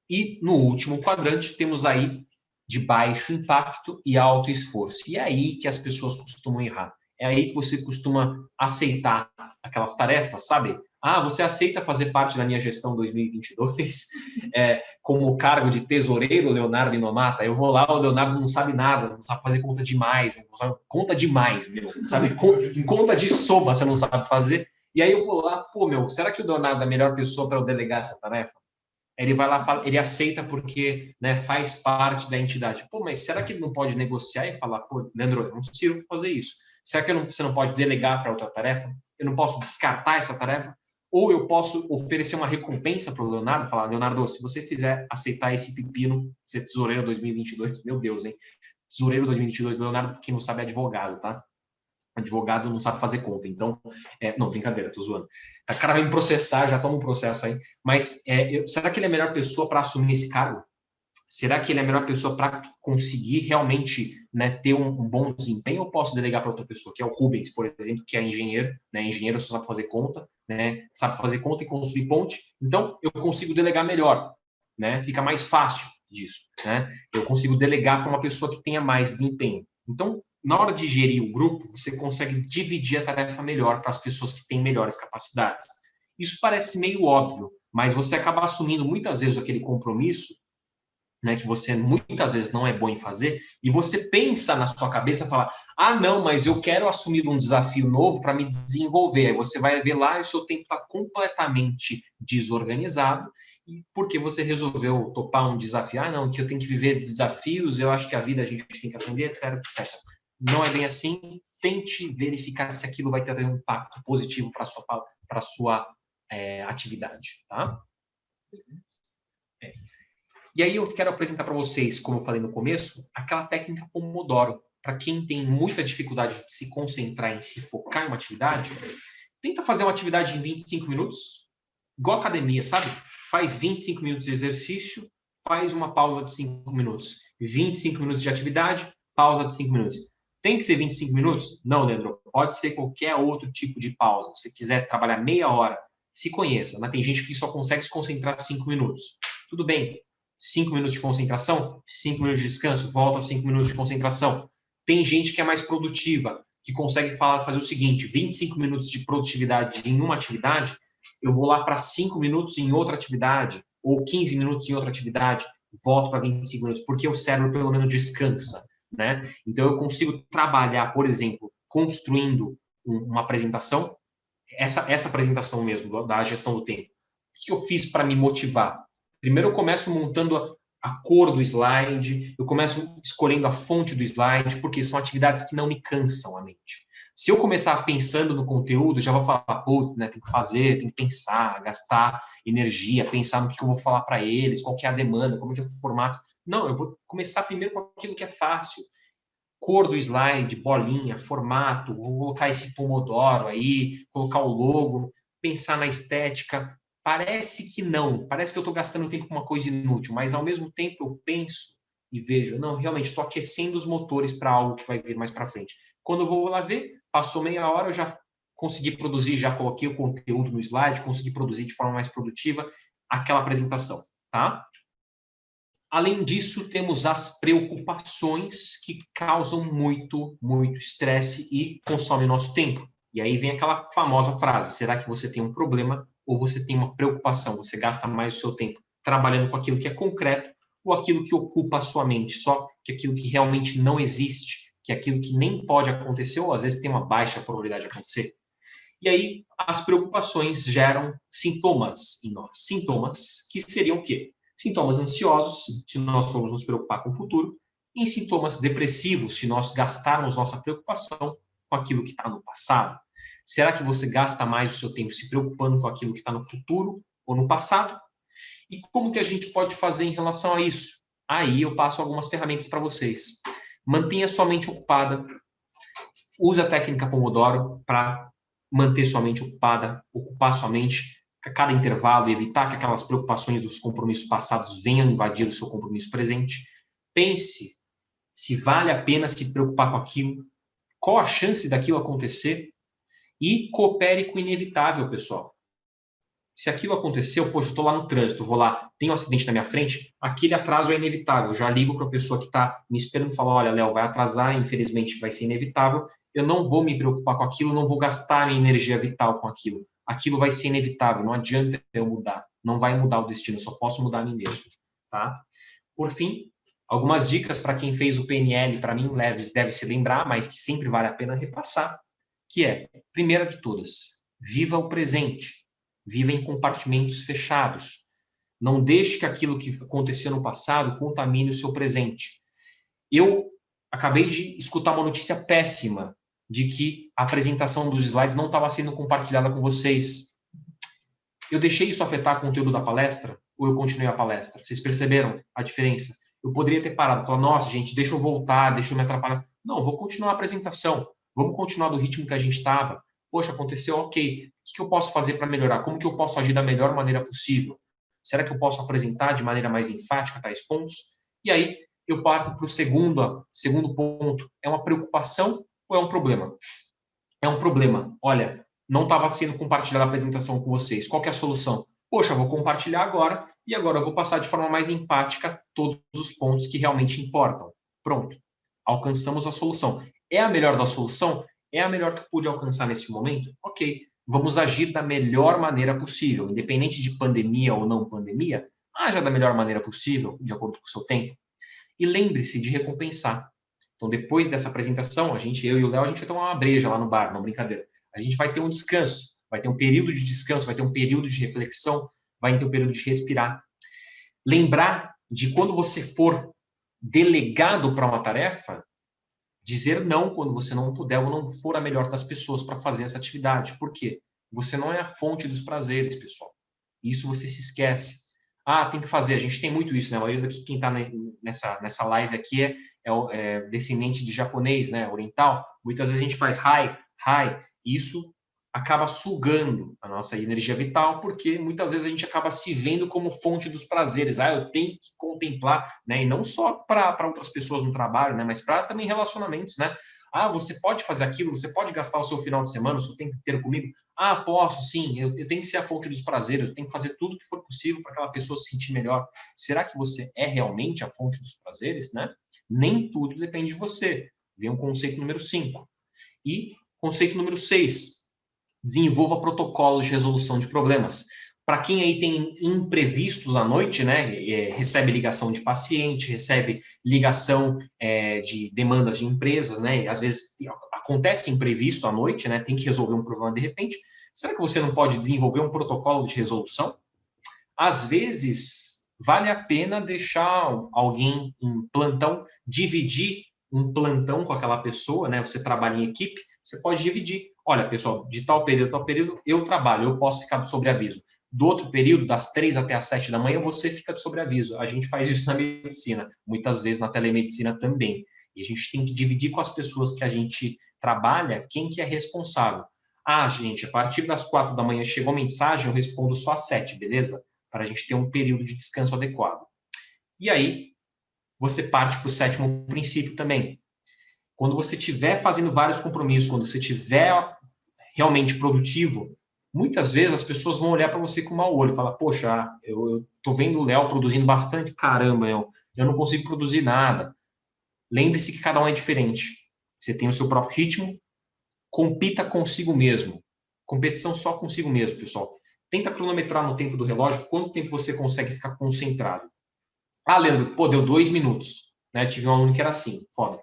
E no último quadrante, temos aí de baixo impacto e alto esforço. E é aí que as pessoas costumam errar. É aí que você costuma aceitar aquelas tarefas, sabe? Ah, você aceita fazer parte da minha gestão 2022 como cargo de tesoureiro, Leonardo Inomata? Eu vou lá, o Leonardo não sabe nada, não sabe fazer conta demais, não sabe, conta demais, meu, sabe? Em conta de soma você não sabe fazer. E aí eu vou lá, pô, meu, será que o Leonardo é a melhor pessoa para eu delegar essa tarefa? Ele vai lá, fala, ele aceita porque, né, faz parte da entidade. Pô, mas será que ele não pode negociar e falar, pô, Leandro, eu não sirvo para fazer isso? Será que você não pode delegar para outra tarefa? Eu não posso descartar essa tarefa? Ou eu posso oferecer uma recompensa para o Leonardo, falar, Leonardo, se você fizer aceitar esse pepino, ser tesoureiro 2022, meu Deus, hein? Tesoureiro 2022, Leonardo, quem não sabe é advogado, tá? Advogado não sabe fazer conta, então... não, brincadeira, tô zoando. O cara vai me processar, já toma um processo aí. Mas será que ele é a melhor pessoa para assumir esse cargo? Será que ele é a melhor pessoa para conseguir realmente, né, ter um bom desempenho? Ou posso delegar para outra pessoa, que é o Rubens, por exemplo, que é engenheiro, né? Engenheiro só sabe fazer conta, né? Sabe fazer conta e construir ponte. Então, eu consigo delegar melhor, né? Fica mais fácil disso, né? Eu consigo delegar para uma pessoa que tenha mais desempenho. Então, na hora de gerir o grupo, você consegue dividir a tarefa melhor para as pessoas que têm melhores capacidades. Isso parece meio óbvio, mas você acaba assumindo muitas vezes aquele compromisso, né, que você muitas vezes não é bom em fazer, e você pensa na sua cabeça, fala, ah, não, mas eu quero assumir um desafio novo para me desenvolver. Aí você vai ver lá e o seu tempo está completamente desorganizado, porque você resolveu topar um desafio. Ah, não, que eu tenho que viver desafios, eu acho que a vida a gente tem que aprender, etc, etc. Não é bem assim. Tente verificar se aquilo vai ter um impacto positivo para a sua atividade, tá? E aí eu quero apresentar para vocês, como eu falei no começo, aquela técnica Pomodoro. Para quem tem muita dificuldade de se concentrar, em se focar em uma atividade, tenta fazer uma atividade em 25 minutos, igual academia, sabe? Faz 25 minutos de exercício, faz uma pausa de 5 minutos. 25 minutos de atividade, pausa de 5 minutos. Tem que ser 25 minutos? Não, Leandro. Pode ser qualquer outro tipo de pausa. Se você quiser trabalhar meia hora, se conheça. Mas tem gente que só consegue se concentrar 5 minutos. Tudo bem. 5 minutos de concentração, 5 minutos de descanso, volta a 5 minutos de concentração. Tem gente que é mais produtiva, que consegue fazer o seguinte, 25 minutos de produtividade em uma atividade, eu vou lá para 5 minutos em outra atividade, ou 15 minutos em outra atividade, volto para 25 minutos, porque o cérebro pelo menos descansa, né? Então eu consigo trabalhar, por exemplo, construindo uma apresentação, essa apresentação mesmo, da gestão do tempo. O que eu fiz para me motivar? Primeiro eu começo montando a cor do slide, eu começo escolhendo a fonte do slide, porque são atividades que não me cansam a mente. Se eu começar pensando no conteúdo, já vou falar, putz, né, tem que fazer, tem que pensar, gastar energia, pensar no que eu vou falar para eles, qual que é a demanda, como que é o formato. Não, eu vou começar primeiro com aquilo que é fácil. Cor do slide, bolinha, formato, vou colocar esse Pomodoro aí, colocar o logo, pensar na estética. Parece que não, parece que eu estou gastando tempo com uma coisa inútil, mas ao mesmo tempo eu penso e vejo, não, realmente estou aquecendo os motores para algo que vai vir mais para frente. Quando eu vou lá ver, passou meia hora, eu já consegui produzir, já coloquei o conteúdo no slide, consegui produzir de forma mais produtiva aquela apresentação, tá? Além disso, temos as preocupações que causam muito, muito estresse e consomem nosso tempo. E aí vem aquela famosa frase, será que você tem um problema ou você tem uma preocupação? Você gasta mais o seu tempo trabalhando com aquilo que é concreto ou aquilo que ocupa a sua mente, só que aquilo que realmente não existe, que é aquilo que nem pode acontecer ou às vezes tem uma baixa probabilidade de acontecer. E aí as preocupações geram sintomas em nós. Sintomas que seriam o quê? Sintomas ansiosos, se nós formos nos preocupar com o futuro, e sintomas depressivos, se nós gastarmos nossa preocupação com aquilo que está no passado. Será que você gasta mais o seu tempo se preocupando com aquilo que está no futuro ou no passado? E como que a gente pode fazer em relação a isso? Aí eu passo algumas ferramentas para vocês. Mantenha sua mente ocupada. Use a técnica Pomodoro para manter sua mente ocupada, ocupar sua mente a cada intervalo, evitar que aquelas preocupações dos compromissos passados venham invadir o seu compromisso presente. Pense se vale a pena se preocupar com aquilo, qual a chance daquilo acontecer, e coopere com o inevitável, pessoal. Se aquilo aconteceu, poxa, eu estou lá no trânsito, vou lá, tem um acidente na minha frente, aquele atraso é inevitável. Eu já ligo para a pessoa que está me esperando e falo, olha, Léo, vai atrasar, infelizmente vai ser inevitável, eu não vou me preocupar com aquilo, não vou gastar minha energia vital com aquilo. Aquilo vai ser inevitável, não adianta eu mudar, não vai mudar o destino, eu só posso mudar a mim mesmo. Tá? Por fim, algumas dicas para quem fez o PNL, para mim, deve se lembrar, mas que sempre vale a pena repassar, que é, primeira de todas, viva o presente. Viva em compartimentos fechados. Não deixe que aquilo que aconteceu no passado contamine o seu presente. Eu acabei de escutar uma notícia péssima de que a apresentação dos slides não estava sendo compartilhada com vocês. Eu deixei isso afetar o conteúdo da palestra ou eu continuei a palestra? Vocês perceberam a diferença? Eu poderia ter parado e falar, nossa, gente, deixa eu voltar, deixa eu me atrapalhar. Não, vou continuar a apresentação. Vamos continuar do ritmo que a gente estava. Poxa, aconteceu, ok. O que eu posso fazer para melhorar? Como que eu posso agir da melhor maneira possível? Será que eu posso apresentar de maneira mais enfática tais pontos? E aí, eu parto para o segundo ponto. É uma preocupação ou é um problema? É um problema. Olha, não estava sendo compartilhada a apresentação com vocês. Qual que é a solução? Poxa, eu vou compartilhar agora e agora eu vou passar de forma mais empática todos os pontos que realmente importam. Pronto. Alcançamos a solução. É a melhor da solução? É a melhor que pude alcançar nesse momento? Ok, vamos agir da melhor maneira possível, independente de pandemia ou não pandemia, haja da melhor maneira possível, de acordo com o seu tempo. E lembre-se de recompensar. Então, depois dessa apresentação, eu e o Léo, a gente vai tomar uma breja lá no bar, não brincadeira. A gente vai ter um descanso, vai ter um período de descanso, vai ter um período de reflexão, vai ter um período de respirar. Lembrar de quando você for delegado para uma tarefa, dizer não quando você não puder ou não for a melhor das pessoas para fazer essa atividade. Por quê? Você não é a fonte dos prazeres, pessoal. Isso você se esquece. Ah, tem que fazer. A gente tem muito isso, né? A maioria daqui, quem está nessa live aqui é descendente de japonês, né? Oriental. Muitas vezes a gente faz hi. Isso acaba sugando a nossa energia vital, porque muitas vezes a gente acaba se vendo como fonte dos prazeres. Ah, eu tenho que contemplar, né? E não só para outras pessoas no trabalho, né? Mas para também relacionamentos, né? Ah, você pode fazer aquilo, você pode gastar o seu final de semana, o seu tempo inteiro comigo? Ah, posso, sim, eu tenho que ser a fonte dos prazeres, eu tenho que fazer tudo o que for possível para aquela pessoa se sentir melhor. Será que você é realmente a fonte dos prazeres, né? Nem tudo depende de você. Vem o conceito número 5. E conceito número 6. Desenvolva protocolos de resolução de problemas. Para quem aí tem imprevistos à noite, né, recebe ligação de paciente, recebe ligação de demandas de empresas, né, às vezes acontece imprevisto à noite, né, tem que resolver um problema de repente. Será que você não pode desenvolver um protocolo de resolução? Às vezes, vale a pena deixar alguém em plantão, dividir um plantão com aquela pessoa, né, você trabalha em equipe, você pode dividir. Olha, pessoal, de tal período a tal período, eu trabalho, eu posso ficar de sobreaviso. Do outro período, das 3 até as 7 da manhã, você fica de sobreaviso. A gente faz isso na medicina, muitas vezes na telemedicina também. E a gente tem que dividir com as pessoas que a gente trabalha quem que é responsável. Ah, gente, a partir das 4 da manhã chegou a mensagem, eu respondo só às 7, beleza? Para a gente ter um período de descanso adequado. E aí, você parte para o 7º princípio também. Quando você estiver fazendo vários compromissos, quando você estiver realmente produtivo, muitas vezes as pessoas vão olhar para você com mau olho e falar, poxa, eu estou vendo o Léo produzindo bastante, caramba, eu não consigo produzir nada. Lembre-se que cada um é diferente. Você tem o seu próprio ritmo, compita consigo mesmo. Competição só consigo mesmo, pessoal. Tenta cronometrar no tempo do relógio quanto tempo você consegue ficar concentrado. Ah, Leandro, pô, deu 2 minutos. Né? Tive um aluno que era assim, foda.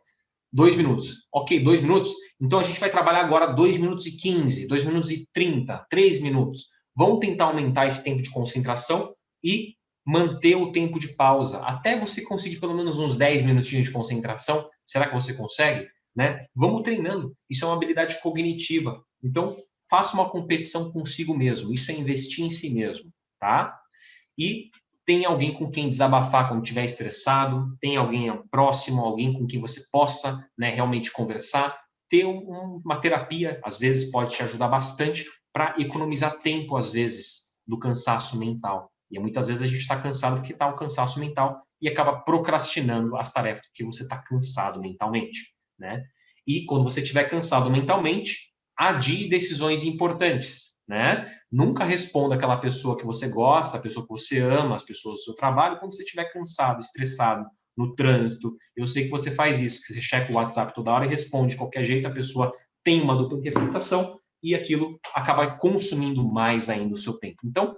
2 minutos. Ok, 2 minutos? Então a gente vai trabalhar agora 2 minutos e 15, 2 minutos e 30, 3 minutos. Vamos tentar aumentar esse tempo de concentração e manter o tempo de pausa. Até você conseguir pelo menos uns 10 minutinhos de concentração. Será que você consegue? Né? Vamos treinando. Isso é uma habilidade cognitiva. Então, faça uma competição consigo mesmo. Isso é investir em si mesmo, tá? E tem alguém com quem desabafar quando estiver estressado, tem alguém próximo, alguém com quem você possa, né, realmente conversar. Ter uma terapia, às vezes, pode te ajudar bastante para economizar tempo, às vezes, do cansaço mental. E muitas vezes a gente está cansado porque está um cansaço mental e acaba procrastinando as tarefas porque você está cansado mentalmente, né? E quando você estiver cansado mentalmente, adie decisões importantes, né? Nunca responda aquela pessoa que você gosta, a pessoa que você ama, as pessoas do seu trabalho, quando você estiver cansado, estressado, no trânsito. Eu sei que você faz isso, que você checa o WhatsApp toda hora e responde de qualquer jeito, a pessoa tem uma dupla interpretação e aquilo acaba consumindo mais ainda o seu tempo. Então,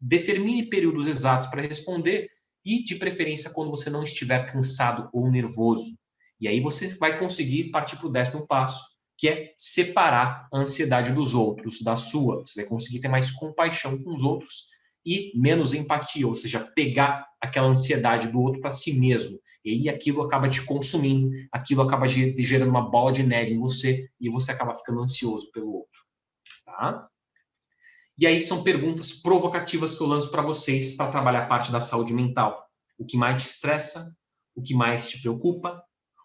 determine períodos exatos para responder e, de preferência, quando você não estiver cansado ou nervoso. E aí você vai conseguir partir para o 10º passo, que é separar a ansiedade dos outros da sua. Você vai conseguir ter mais compaixão com os outros e menos empatia, ou seja, pegar aquela ansiedade do outro para si mesmo. E aí aquilo acaba te consumindo, aquilo acaba gerando uma bola de neve em você e você acaba ficando ansioso pelo outro. Tá? E aí são perguntas provocativas que eu lanço para vocês para trabalhar a parte da saúde mental. O que mais te estressa? O que mais te preocupa?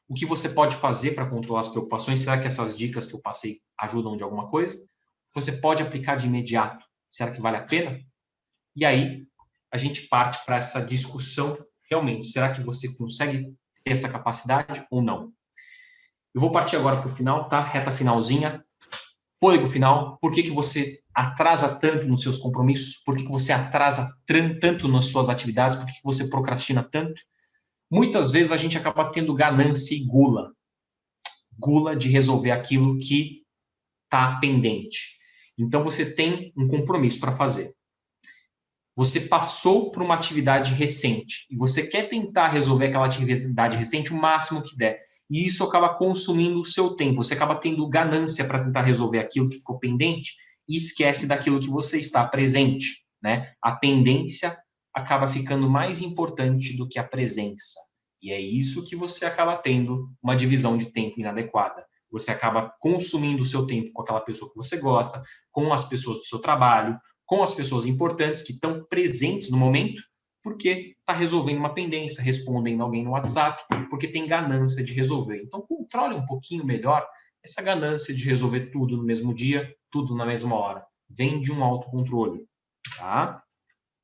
O que você pode fazer para controlar as preocupações? Será que essas dicas que eu passei ajudam de alguma coisa? Você pode aplicar de imediato? Será que vale a pena? E aí a gente parte para essa discussão realmente. Será que você consegue ter essa capacidade ou não? Eu vou partir agora para o final, tá? Reta finalzinha. Fôlego final. Por que você atrasa tanto nos seus compromissos? Por que você atrasa tanto nas suas atividades? Por que você procrastina tanto? Muitas vezes a gente acaba tendo ganância e gula. Gula de resolver aquilo que está pendente. Então você tem um compromisso para fazer. Você passou por uma atividade recente e você quer tentar resolver aquela atividade recente o máximo que der. E isso acaba consumindo o seu tempo. Você acaba tendo ganância para tentar resolver aquilo que ficou pendente e esquece daquilo que você está presente, né? A pendência acaba ficando mais importante do que a presença. E é isso que você acaba tendo uma divisão de tempo inadequada. Você acaba consumindo o seu tempo com aquela pessoa que você gosta, com as pessoas do seu trabalho, com as pessoas importantes que estão presentes no momento, porque está resolvendo uma pendência, respondendo alguém no WhatsApp, porque tem ganância de resolver. Então, controle um pouquinho melhor essa ganância de resolver tudo no mesmo dia, tudo na mesma hora. Vem de um autocontrole, tá?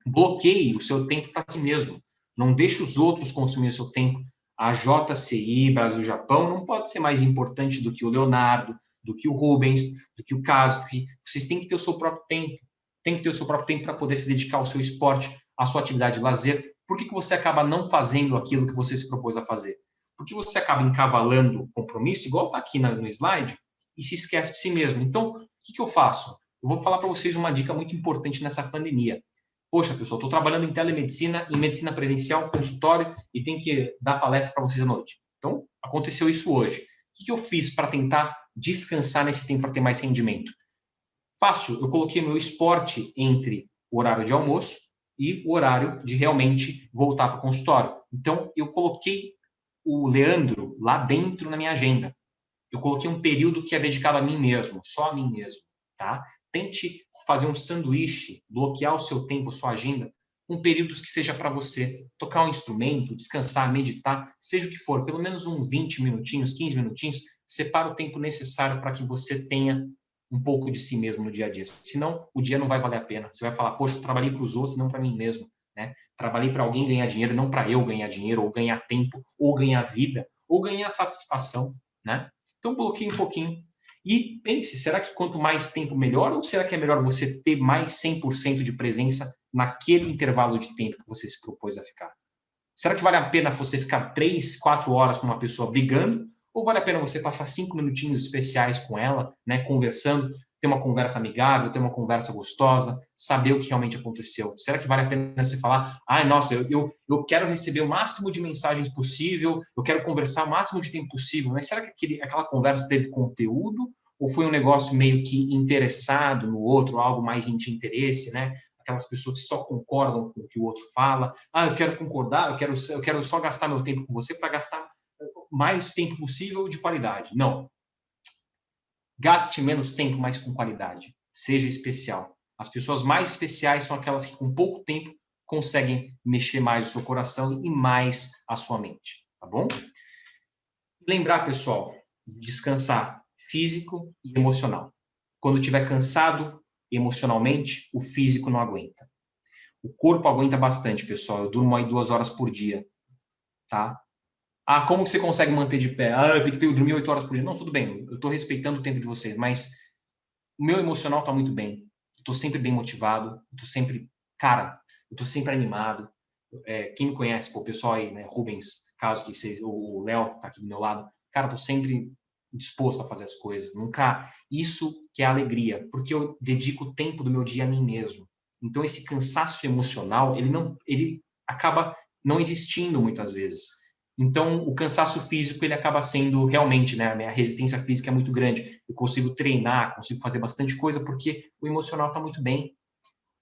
Bloqueie o seu tempo para si mesmo. Não deixe os outros consumir o seu tempo. A JCI, Brasil-Japão, não pode ser mais importante do que o Leonardo, do que o Rubens, do que o Caspi. Vocês têm que ter o seu próprio tempo. Tem que ter o seu próprio tempo para poder se dedicar ao seu esporte, à sua atividade de lazer. Por que você acaba não fazendo aquilo que você se propôs a fazer? Porque você acaba encavalando o compromisso, igual está aqui no slide, e se esquece de si mesmo. Então, o que eu faço? Eu vou falar para vocês uma dica muito importante nessa pandemia. Poxa, pessoal, estou trabalhando em telemedicina, em medicina presencial, consultório, e tenho que dar palestra para vocês à noite. Então, aconteceu isso hoje. O que eu fiz para tentar descansar nesse tempo para ter mais rendimento? Fácil, eu coloquei meu esporte entre o horário de almoço e o horário de realmente voltar para o consultório. Então, eu coloquei o Leandro lá dentro na minha agenda. Eu coloquei um período que é dedicado a mim mesmo, só a mim mesmo, tá? Tente fazer um sanduíche, bloquear o seu tempo, sua agenda, com períodos que seja para você tocar um instrumento, descansar, meditar, seja o que for, pelo menos uns 20 minutinhos, 15 minutinhos, separa o tempo necessário para que você tenha um pouco de si mesmo no dia a dia. Senão, o dia não vai valer a pena. Você vai falar, poxa, eu trabalhei para os outros, não para mim mesmo, né? Trabalhei para alguém ganhar dinheiro, não para eu ganhar dinheiro, ou ganhar tempo, ou ganhar vida, ou ganhar satisfação, né? Então, bloqueie um pouquinho. E pense, será que quanto mais tempo melhor, ou será que é melhor você ter mais 100% de presença naquele intervalo de tempo que você se propôs a ficar? Será que vale a pena você ficar 3, 4 horas com uma pessoa brigando? Ou vale a pena você passar 5 minutinhos especiais com ela, né, conversando, ter uma conversa amigável, ter uma conversa gostosa, saber o que realmente aconteceu? Será que vale a pena você falar, nossa, eu quero receber o máximo de mensagens possível, eu quero conversar o máximo de tempo possível, mas será que aquela conversa teve conteúdo? Ou foi um negócio meio que interessado no outro, algo mais de interesse, né? Aquelas pessoas que só concordam com o que o outro fala. Eu quero concordar, eu quero só gastar meu tempo com você para gastar mais tempo possível de qualidade. Não. Gaste menos tempo, mas com qualidade. Seja especial. As pessoas mais especiais são aquelas que com pouco tempo conseguem mexer mais o seu coração e mais a sua mente. Tá bom? Lembrar, pessoal, de descansar físico e emocional. Quando estiver cansado, emocionalmente, o físico não aguenta. O corpo aguenta bastante, pessoal. Eu durmo aí 2 horas por dia, tá? Ah, como que você consegue manter de pé? Ah, eu tenho que dormir 8 horas por dia. Não, tudo bem, eu estou respeitando o tempo de vocês, mas o meu emocional está muito bem. Eu estou sempre bem motivado, cara, eu estou sempre animado. Quem me conhece, pô, o pessoal aí, né, Rubens, caso que vocês, o Léo tá aqui do meu lado, cara, estou sempre disposto a fazer as coisas. Nunca, isso que é alegria, porque eu dedico o tempo do meu dia a mim mesmo. Então esse cansaço emocional, ele acaba não existindo muitas vezes. Então, o cansaço físico, ele acaba sendo realmente, né, a minha resistência física é muito grande. Eu consigo treinar, consigo fazer bastante coisa, porque o emocional está muito bem.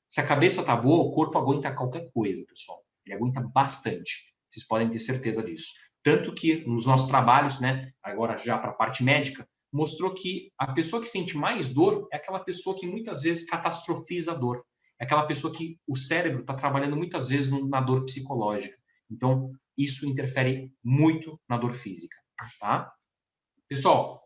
Se a cabeça está boa, o corpo aguenta qualquer coisa, pessoal. Ele aguenta bastante. Vocês podem ter certeza disso. Tanto que nos nossos trabalhos, né, agora já para a parte médica, mostrou que a pessoa que sente mais dor é aquela pessoa que muitas vezes catastrofiza a dor. É aquela pessoa que o cérebro está trabalhando muitas vezes na dor psicológica. Então, isso interfere muito na dor física, tá? Pessoal,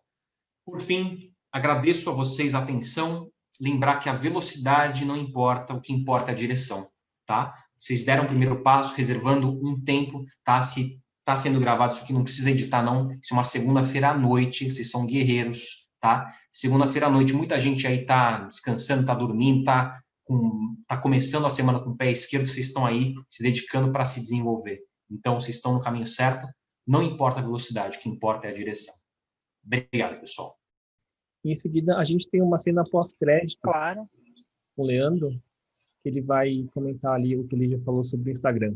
por fim, agradeço a vocês a atenção. Lembrar que a velocidade não importa, o que importa é a direção, tá? Vocês deram o primeiro passo, reservando um tempo, tá? Se está sendo gravado isso aqui, não precisa editar, não. Isso é uma segunda-feira à noite, vocês são guerreiros, tá? Segunda-feira à noite, muita gente aí tá descansando, tá dormindo, tá começando a semana com o pé esquerdo, vocês estão aí se dedicando para se desenvolver. Então, vocês estão no caminho certo, não importa a velocidade, o que importa é a direção. Obrigado, pessoal. Em seguida, a gente tem uma cena pós-crédito Claro. com o Leandro, que ele vai comentar ali o que ele já falou sobre o Instagram.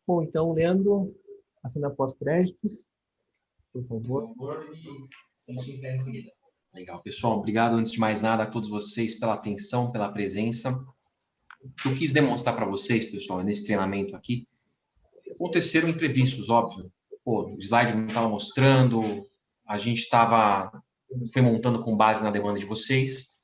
Bom, então, Leandro, a cena pós-créditos, por favor. Legal, pessoal. Obrigado, antes de mais nada, a todos vocês pela atenção, pela presença. O que eu quis demonstrar para vocês, pessoal, nesse treinamento aqui, aconteceram imprevistos, óbvio. Pô, o slide não estava mostrando, a gente foi montando com base na demanda de vocês,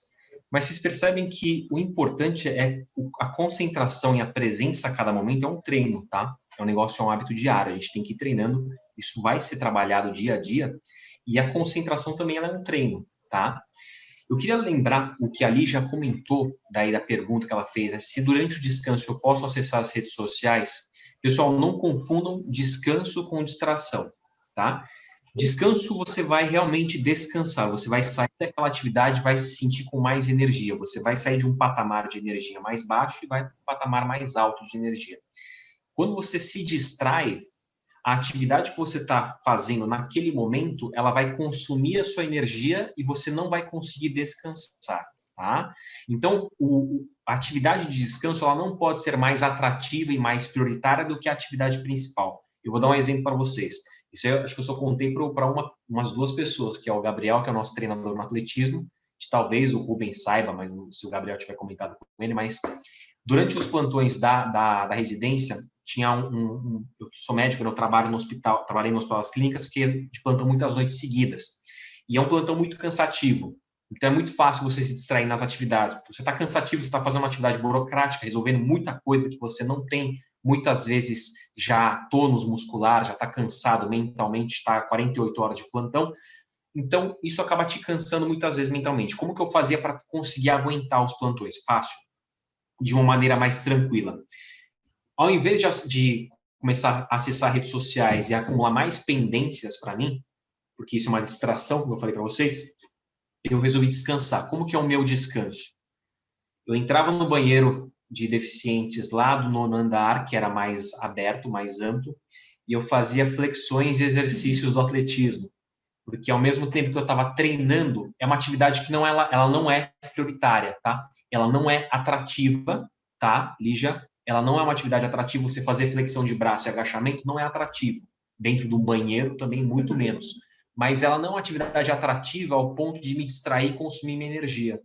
mas vocês percebem que o importante é a concentração e a presença a cada momento é um treino, tá? É um negócio, é um hábito diário, a gente tem que ir treinando, isso vai ser trabalhado dia a dia, e a concentração também ela é um treino, tá? Eu queria lembrar o que a Li já comentou, daí da pergunta que ela fez, se durante o descanso eu posso acessar as redes sociais. Pessoal, não confundam descanso com distração, tá? Descanso, você vai realmente descansar, você vai sair daquela atividade, vai se sentir com mais energia, você vai sair de um patamar de energia mais baixo e vai para um patamar mais alto de energia. Quando você se distrai, a atividade que você está fazendo naquele momento, ela vai consumir a sua energia e você não vai conseguir descansar, tá? Então, a atividade de descanso, ela não pode ser mais atrativa e mais prioritária do que a atividade principal. Eu vou dar um exemplo para vocês. Isso eu acho que eu só contei para umas 2 pessoas, que é o Gabriel, que é o nosso treinador no atletismo, que talvez o Rubens saiba, mas se o Gabriel tiver comentado com ele, mas durante os plantões da residência, tinha eu sou médico, eu trabalhei no hospital das clínicas, fiquei de plantão muitas noites seguidas. E é um plantão muito cansativo. Então é muito fácil você se distrair nas atividades. Você está cansativo, você está fazendo uma atividade burocrática, resolvendo muita coisa que você não tem, muitas vezes já tônus muscular, já está cansado mentalmente, está 48 horas de plantão. Então isso acaba te cansando muitas vezes mentalmente. Como que eu fazia para conseguir aguentar os plantões? Fácil. De uma maneira mais tranquila. Ao invés de começar a acessar redes sociais e acumular mais pendências para mim, porque isso é uma distração, como eu falei para vocês, eu resolvi descansar. Como que é o meu descanso? Eu entrava no banheiro de deficientes lá do 9º andar, que era mais aberto, mais amplo, e eu fazia flexões e exercícios do atletismo. Porque ao mesmo tempo que eu estava treinando, é uma atividade que ela não é prioritária, tá? Ela não é atrativa, tá, Lígia? Ela não é uma atividade atrativa. Você fazer flexão de braço e agachamento não é atrativo. Dentro do banheiro também, muito menos. Mas ela não é uma atividade atrativa ao ponto de me distrair e consumir minha energia.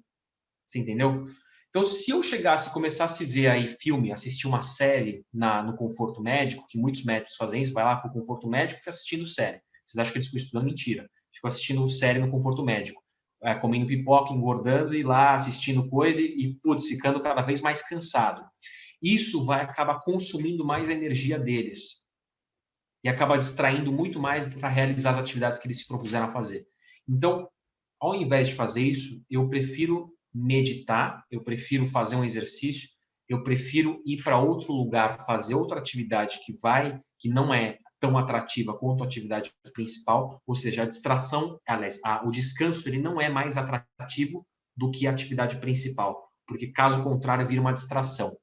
Você entendeu? Então, se eu chegasse e começasse a ver aí filme, assistir uma série no conforto médico, que muitos médicos fazem isso, vai lá para o conforto médico e fica assistindo série. Vocês acham que eles ficam estudando? Mentira. Ficam assistindo série no conforto médico. Comendo pipoca, engordando e lá assistindo coisa e putz, ficando cada vez mais cansado. Isso vai acabar consumindo mais a energia deles e acaba distraindo muito mais para realizar as atividades que eles se propuseram a fazer. Então, ao invés de fazer isso, eu prefiro meditar, eu prefiro fazer um exercício, eu prefiro ir para outro lugar, fazer outra atividade que não é tão atrativa quanto a atividade principal, ou seja, a distração, aliás, o descanso ele não é mais atrativo do que a atividade principal, porque caso contrário vira uma distração.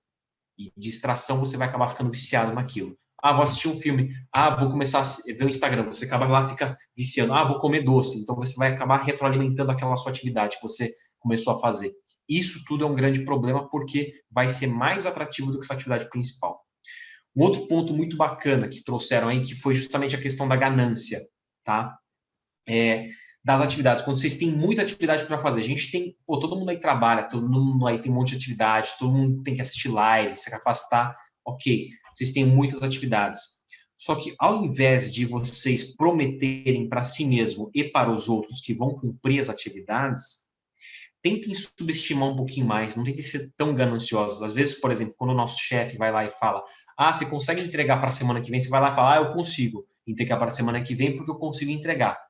E distração você vai acabar ficando viciado naquilo. Vou assistir um filme. Vou começar a ver o Instagram. Você acaba lá, fica viciando. Vou comer doce. Então você vai acabar retroalimentando aquela sua atividade que você começou a fazer. Isso tudo é um grande problema porque vai ser mais atrativo do que essa atividade principal. Um outro ponto muito bacana que trouxeram aí, que foi justamente a questão da ganância, tá? Das atividades. Quando vocês têm muita atividade para fazer, a gente tem, todo mundo aí trabalha, todo mundo aí tem um monte de atividade, todo mundo tem que assistir live, se capacitar, ok, vocês têm muitas atividades. Só que ao invés de vocês prometerem para si mesmo e para os outros que vão cumprir as atividades, tentem subestimar um pouquinho mais, não tentem ser tão gananciosos. Às vezes, por exemplo, quando o nosso chefe vai lá e fala, você consegue entregar para a semana que vem, você vai lá e fala, eu consigo entregar para a semana que vem porque eu consigo entregar.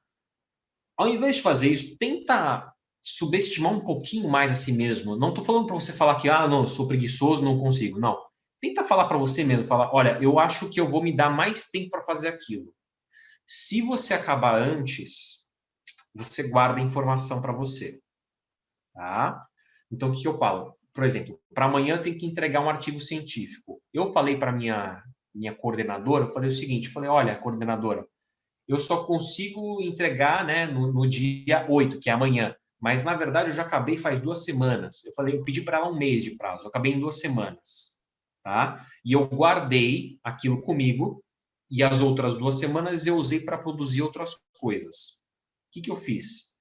Ao invés de fazer isso, tenta subestimar um pouquinho mais a si mesmo. Não estou falando para você falar que, não, eu sou preguiçoso, não consigo. Não. Tenta falar para você mesmo, falar, olha, eu acho que eu vou me dar mais tempo para fazer aquilo. Se você acabar antes, você guarda a informação para você. Tá? Então, o que eu falo? Por exemplo, para amanhã eu tenho que entregar um artigo científico. Eu falei para minha coordenadora, eu falei o seguinte, olha, coordenadora, eu só consigo entregar, né, no dia 8, que é amanhã. Mas, na verdade, eu já acabei faz 2 semanas. Eu pedi para ela 1 mês de prazo. Eu acabei em 2 semanas. Tá? E eu guardei aquilo comigo e as outras 2 semanas eu usei para produzir outras coisas. O que eu fiz?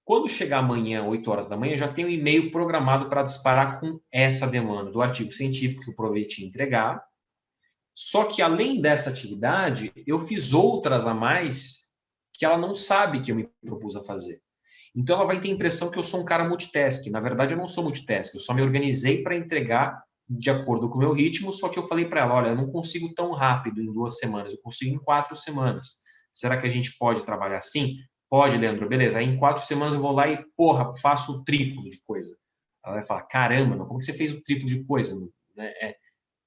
Quando chegar amanhã, 8 horas da manhã, eu já tenho um e-mail programado para disparar com essa demanda do artigo científico que eu prometi entregar. Só que, além dessa atividade, eu fiz outras a mais que ela não sabe que eu me propus a fazer. Então, ela vai ter a impressão que eu sou um cara multitask. Na verdade, eu não sou multitask. Eu só me organizei para entregar de acordo com o meu ritmo, só que eu falei para ela, olha, eu não consigo tão rápido em 2 semanas, eu consigo em 4 semanas. Será que a gente pode trabalhar assim? Pode, Leandro, beleza. Aí, em 4 semanas, eu vou lá e, faço o triplo de coisa. Ela vai falar, caramba, como que você fez o triplo de coisa?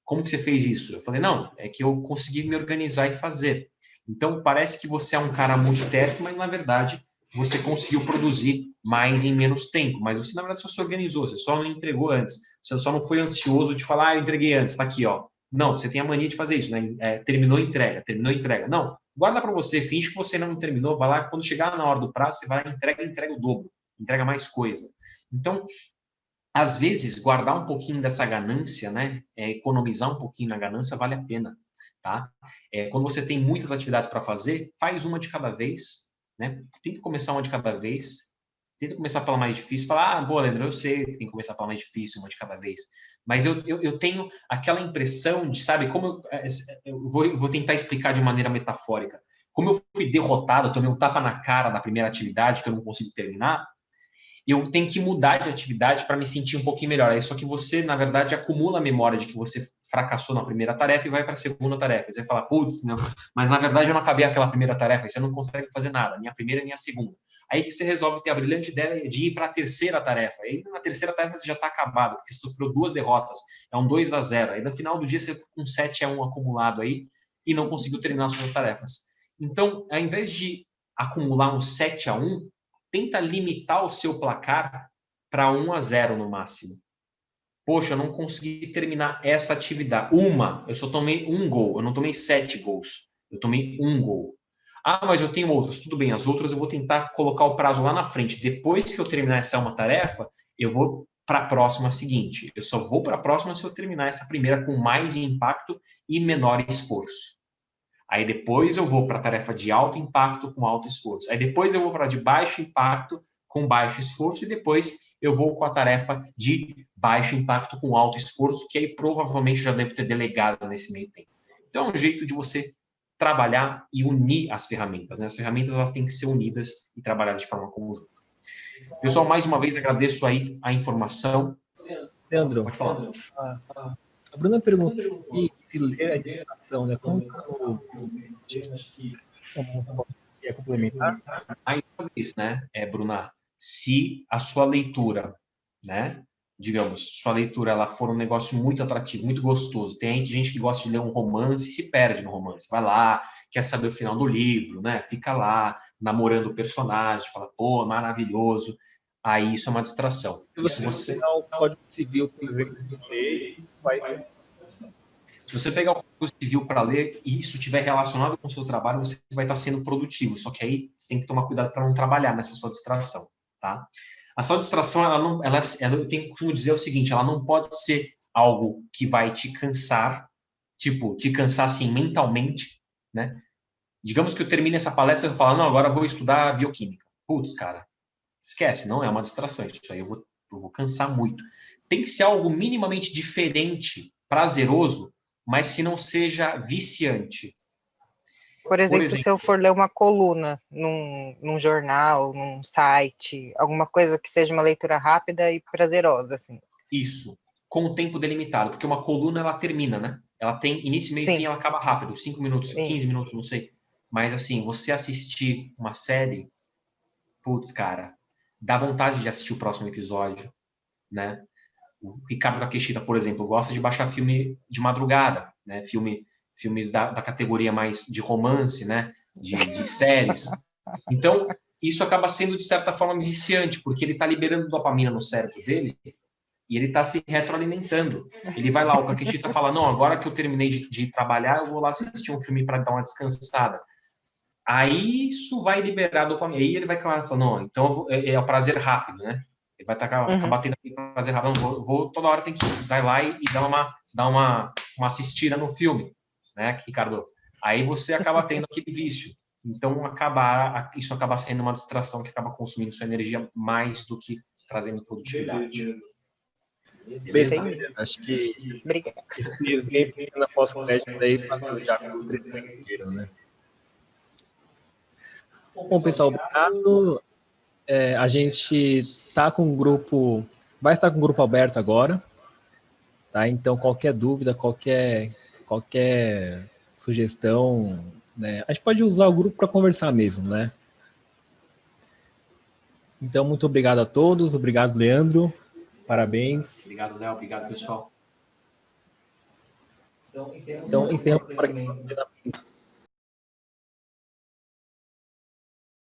Como que você fez isso? Eu falei, não, é que eu consegui me organizar e fazer. Então, parece que você é um cara multitask, mas, na verdade, você conseguiu produzir mais em menos tempo. Mas você, na verdade, só se organizou, você só não entregou antes. Você só não foi ansioso de falar, eu entreguei antes, tá aqui, ó. Não, você tem a mania de fazer isso, né? Terminou a entrega. Não, guarda para você, finge que você não terminou, vai lá, quando chegar na hora do prazo, você vai lá, entrega o dobro, entrega mais coisa. Então, às vezes, guardar um pouquinho dessa ganância, né? Economizar um pouquinho na ganância vale a pena, tá? Quando você tem muitas atividades para fazer, faz uma de cada vez, né? Tenta começar uma de cada vez. Tenta começar pela mais difícil. Fala, boa, Leandro, eu sei que tem que começar pela mais difícil, uma de cada vez. Mas eu tenho aquela impressão de, sabe, como eu vou tentar explicar de maneira metafórica. Como eu fui derrotado, tomei um tapa na cara na primeira atividade que eu não consigo terminar, eu tenho que mudar de atividade para me sentir um pouquinho melhor. Só que você, na verdade, acumula a memória de que você fracassou na primeira tarefa e vai para a segunda tarefa. Você vai falar, putz, não, mas na verdade eu não acabei aquela primeira tarefa, e você não consegue fazer nada, nem a primeira nem a segunda. Aí que você resolve ter a brilhante ideia de ir para a terceira tarefa. Aí na terceira tarefa você já está acabado, porque você sofreu 2 derrotas, é um 2-0. Aí no final do dia você está com 7-1 acumulado aí e não conseguiu terminar as suas tarefas. Então, ao invés de acumular um 7-1, tenta limitar o seu placar para 1-0 no máximo. Poxa, eu não consegui terminar essa atividade. Eu só tomei 1 gol, eu não tomei 7 gols. Eu tomei 1 gol. Mas eu tenho outras. Tudo bem, as outras eu vou tentar colocar o prazo lá na frente. Depois que eu terminar essa uma tarefa, eu vou para a próxima seguinte. Eu só vou para a próxima se eu terminar essa primeira com mais impacto e menor esforço. Aí depois eu vou para a tarefa de alto impacto com alto esforço. Aí depois eu vou para a de baixo impacto com baixo esforço. E depois eu vou com a tarefa de baixo impacto com alto esforço, que aí provavelmente já devo ter delegado nesse meio tempo. Então é um jeito de você trabalhar e unir as ferramentas, né? As ferramentas elas têm que ser unidas e trabalhadas de forma conjunta. Pessoal, mais uma vez agradeço aí a informação. Leandro, pode falar. A Bruna perguntou se ler a indicação, né? Como é complementar? Mais uma vez, né, Bruna? Se a sua leitura né? Digamos, sua leitura ela for um negócio muito atrativo, muito gostoso. Tem gente que gosta de ler um romance e se perde no romance. Vai lá, quer saber o final do livro, né? Fica lá, namorando o personagem, fala, pô, maravilhoso. Aí isso é uma distração. Se você pegar o Código Civil, por exemplo, se você pegar o Código Civil para ler e isso estiver relacionado com o seu trabalho, você vai estar sendo produtivo. Só que aí você tem que tomar cuidado para não trabalhar nessa sua distração, tá? A sua distração, eu costumo dizer o seguinte, ela não pode ser algo que vai te cansar, tipo, te cansar assim mentalmente, né? Digamos que eu termine essa palestra e eu falo, não, agora eu vou estudar bioquímica. Putz, cara, esquece, não é uma distração, isso aí eu vou cansar muito. Tem que ser algo minimamente diferente, prazeroso, mas que não seja viciante. Por exemplo, se eu for ler uma coluna num jornal, num site, alguma coisa que seja uma leitura rápida e prazerosa, assim. Isso, com o tempo delimitado, porque uma coluna, ela termina, né? Ela tem início, meio e fim, ela acaba rápido, 5 minutos, 15 minutos, não sei. Mas, assim, você assistir uma série, putz, cara, dá vontade de assistir o próximo episódio, né? O Ricardo Kakeshita, por exemplo, gosta de baixar filme de madrugada, né? Filmes da categoria mais de romance, né? De séries. Então, isso acaba sendo, de certa forma, viciante, porque ele está liberando dopamina no cérebro dele e ele está se retroalimentando. Ele vai lá, o Kakeshita fala, não, agora que eu terminei de trabalhar, eu vou lá assistir um filme para dar uma descansada. Aí isso vai liberar dopamina. Aí ele vai acabar falando, não, então é o prazer rápido, né? Ele vai acabar tendo prazer rápido. Não, toda hora tem que vai lá e dar uma assistida no filme, né, Ricardo? Aí você acaba tendo aquele vício. Então isso acaba sendo uma distração que acaba consumindo sua energia mais do que trazendo produtividade. Beleza. Acho que esse exemplo na pós-crédito daí para já com o treinamento inteiro, né? Bom, pessoal, obrigado. A gente tá com um grupo, vai estar com um grupo aberto agora, tá? Então, qualquer dúvida, qualquer sugestão, né? A gente pode usar o grupo para conversar mesmo, né? Então, muito obrigado a todos. Obrigado, Leandro. Parabéns. Obrigado, Léo. Obrigado, pessoal. Então, encerramos para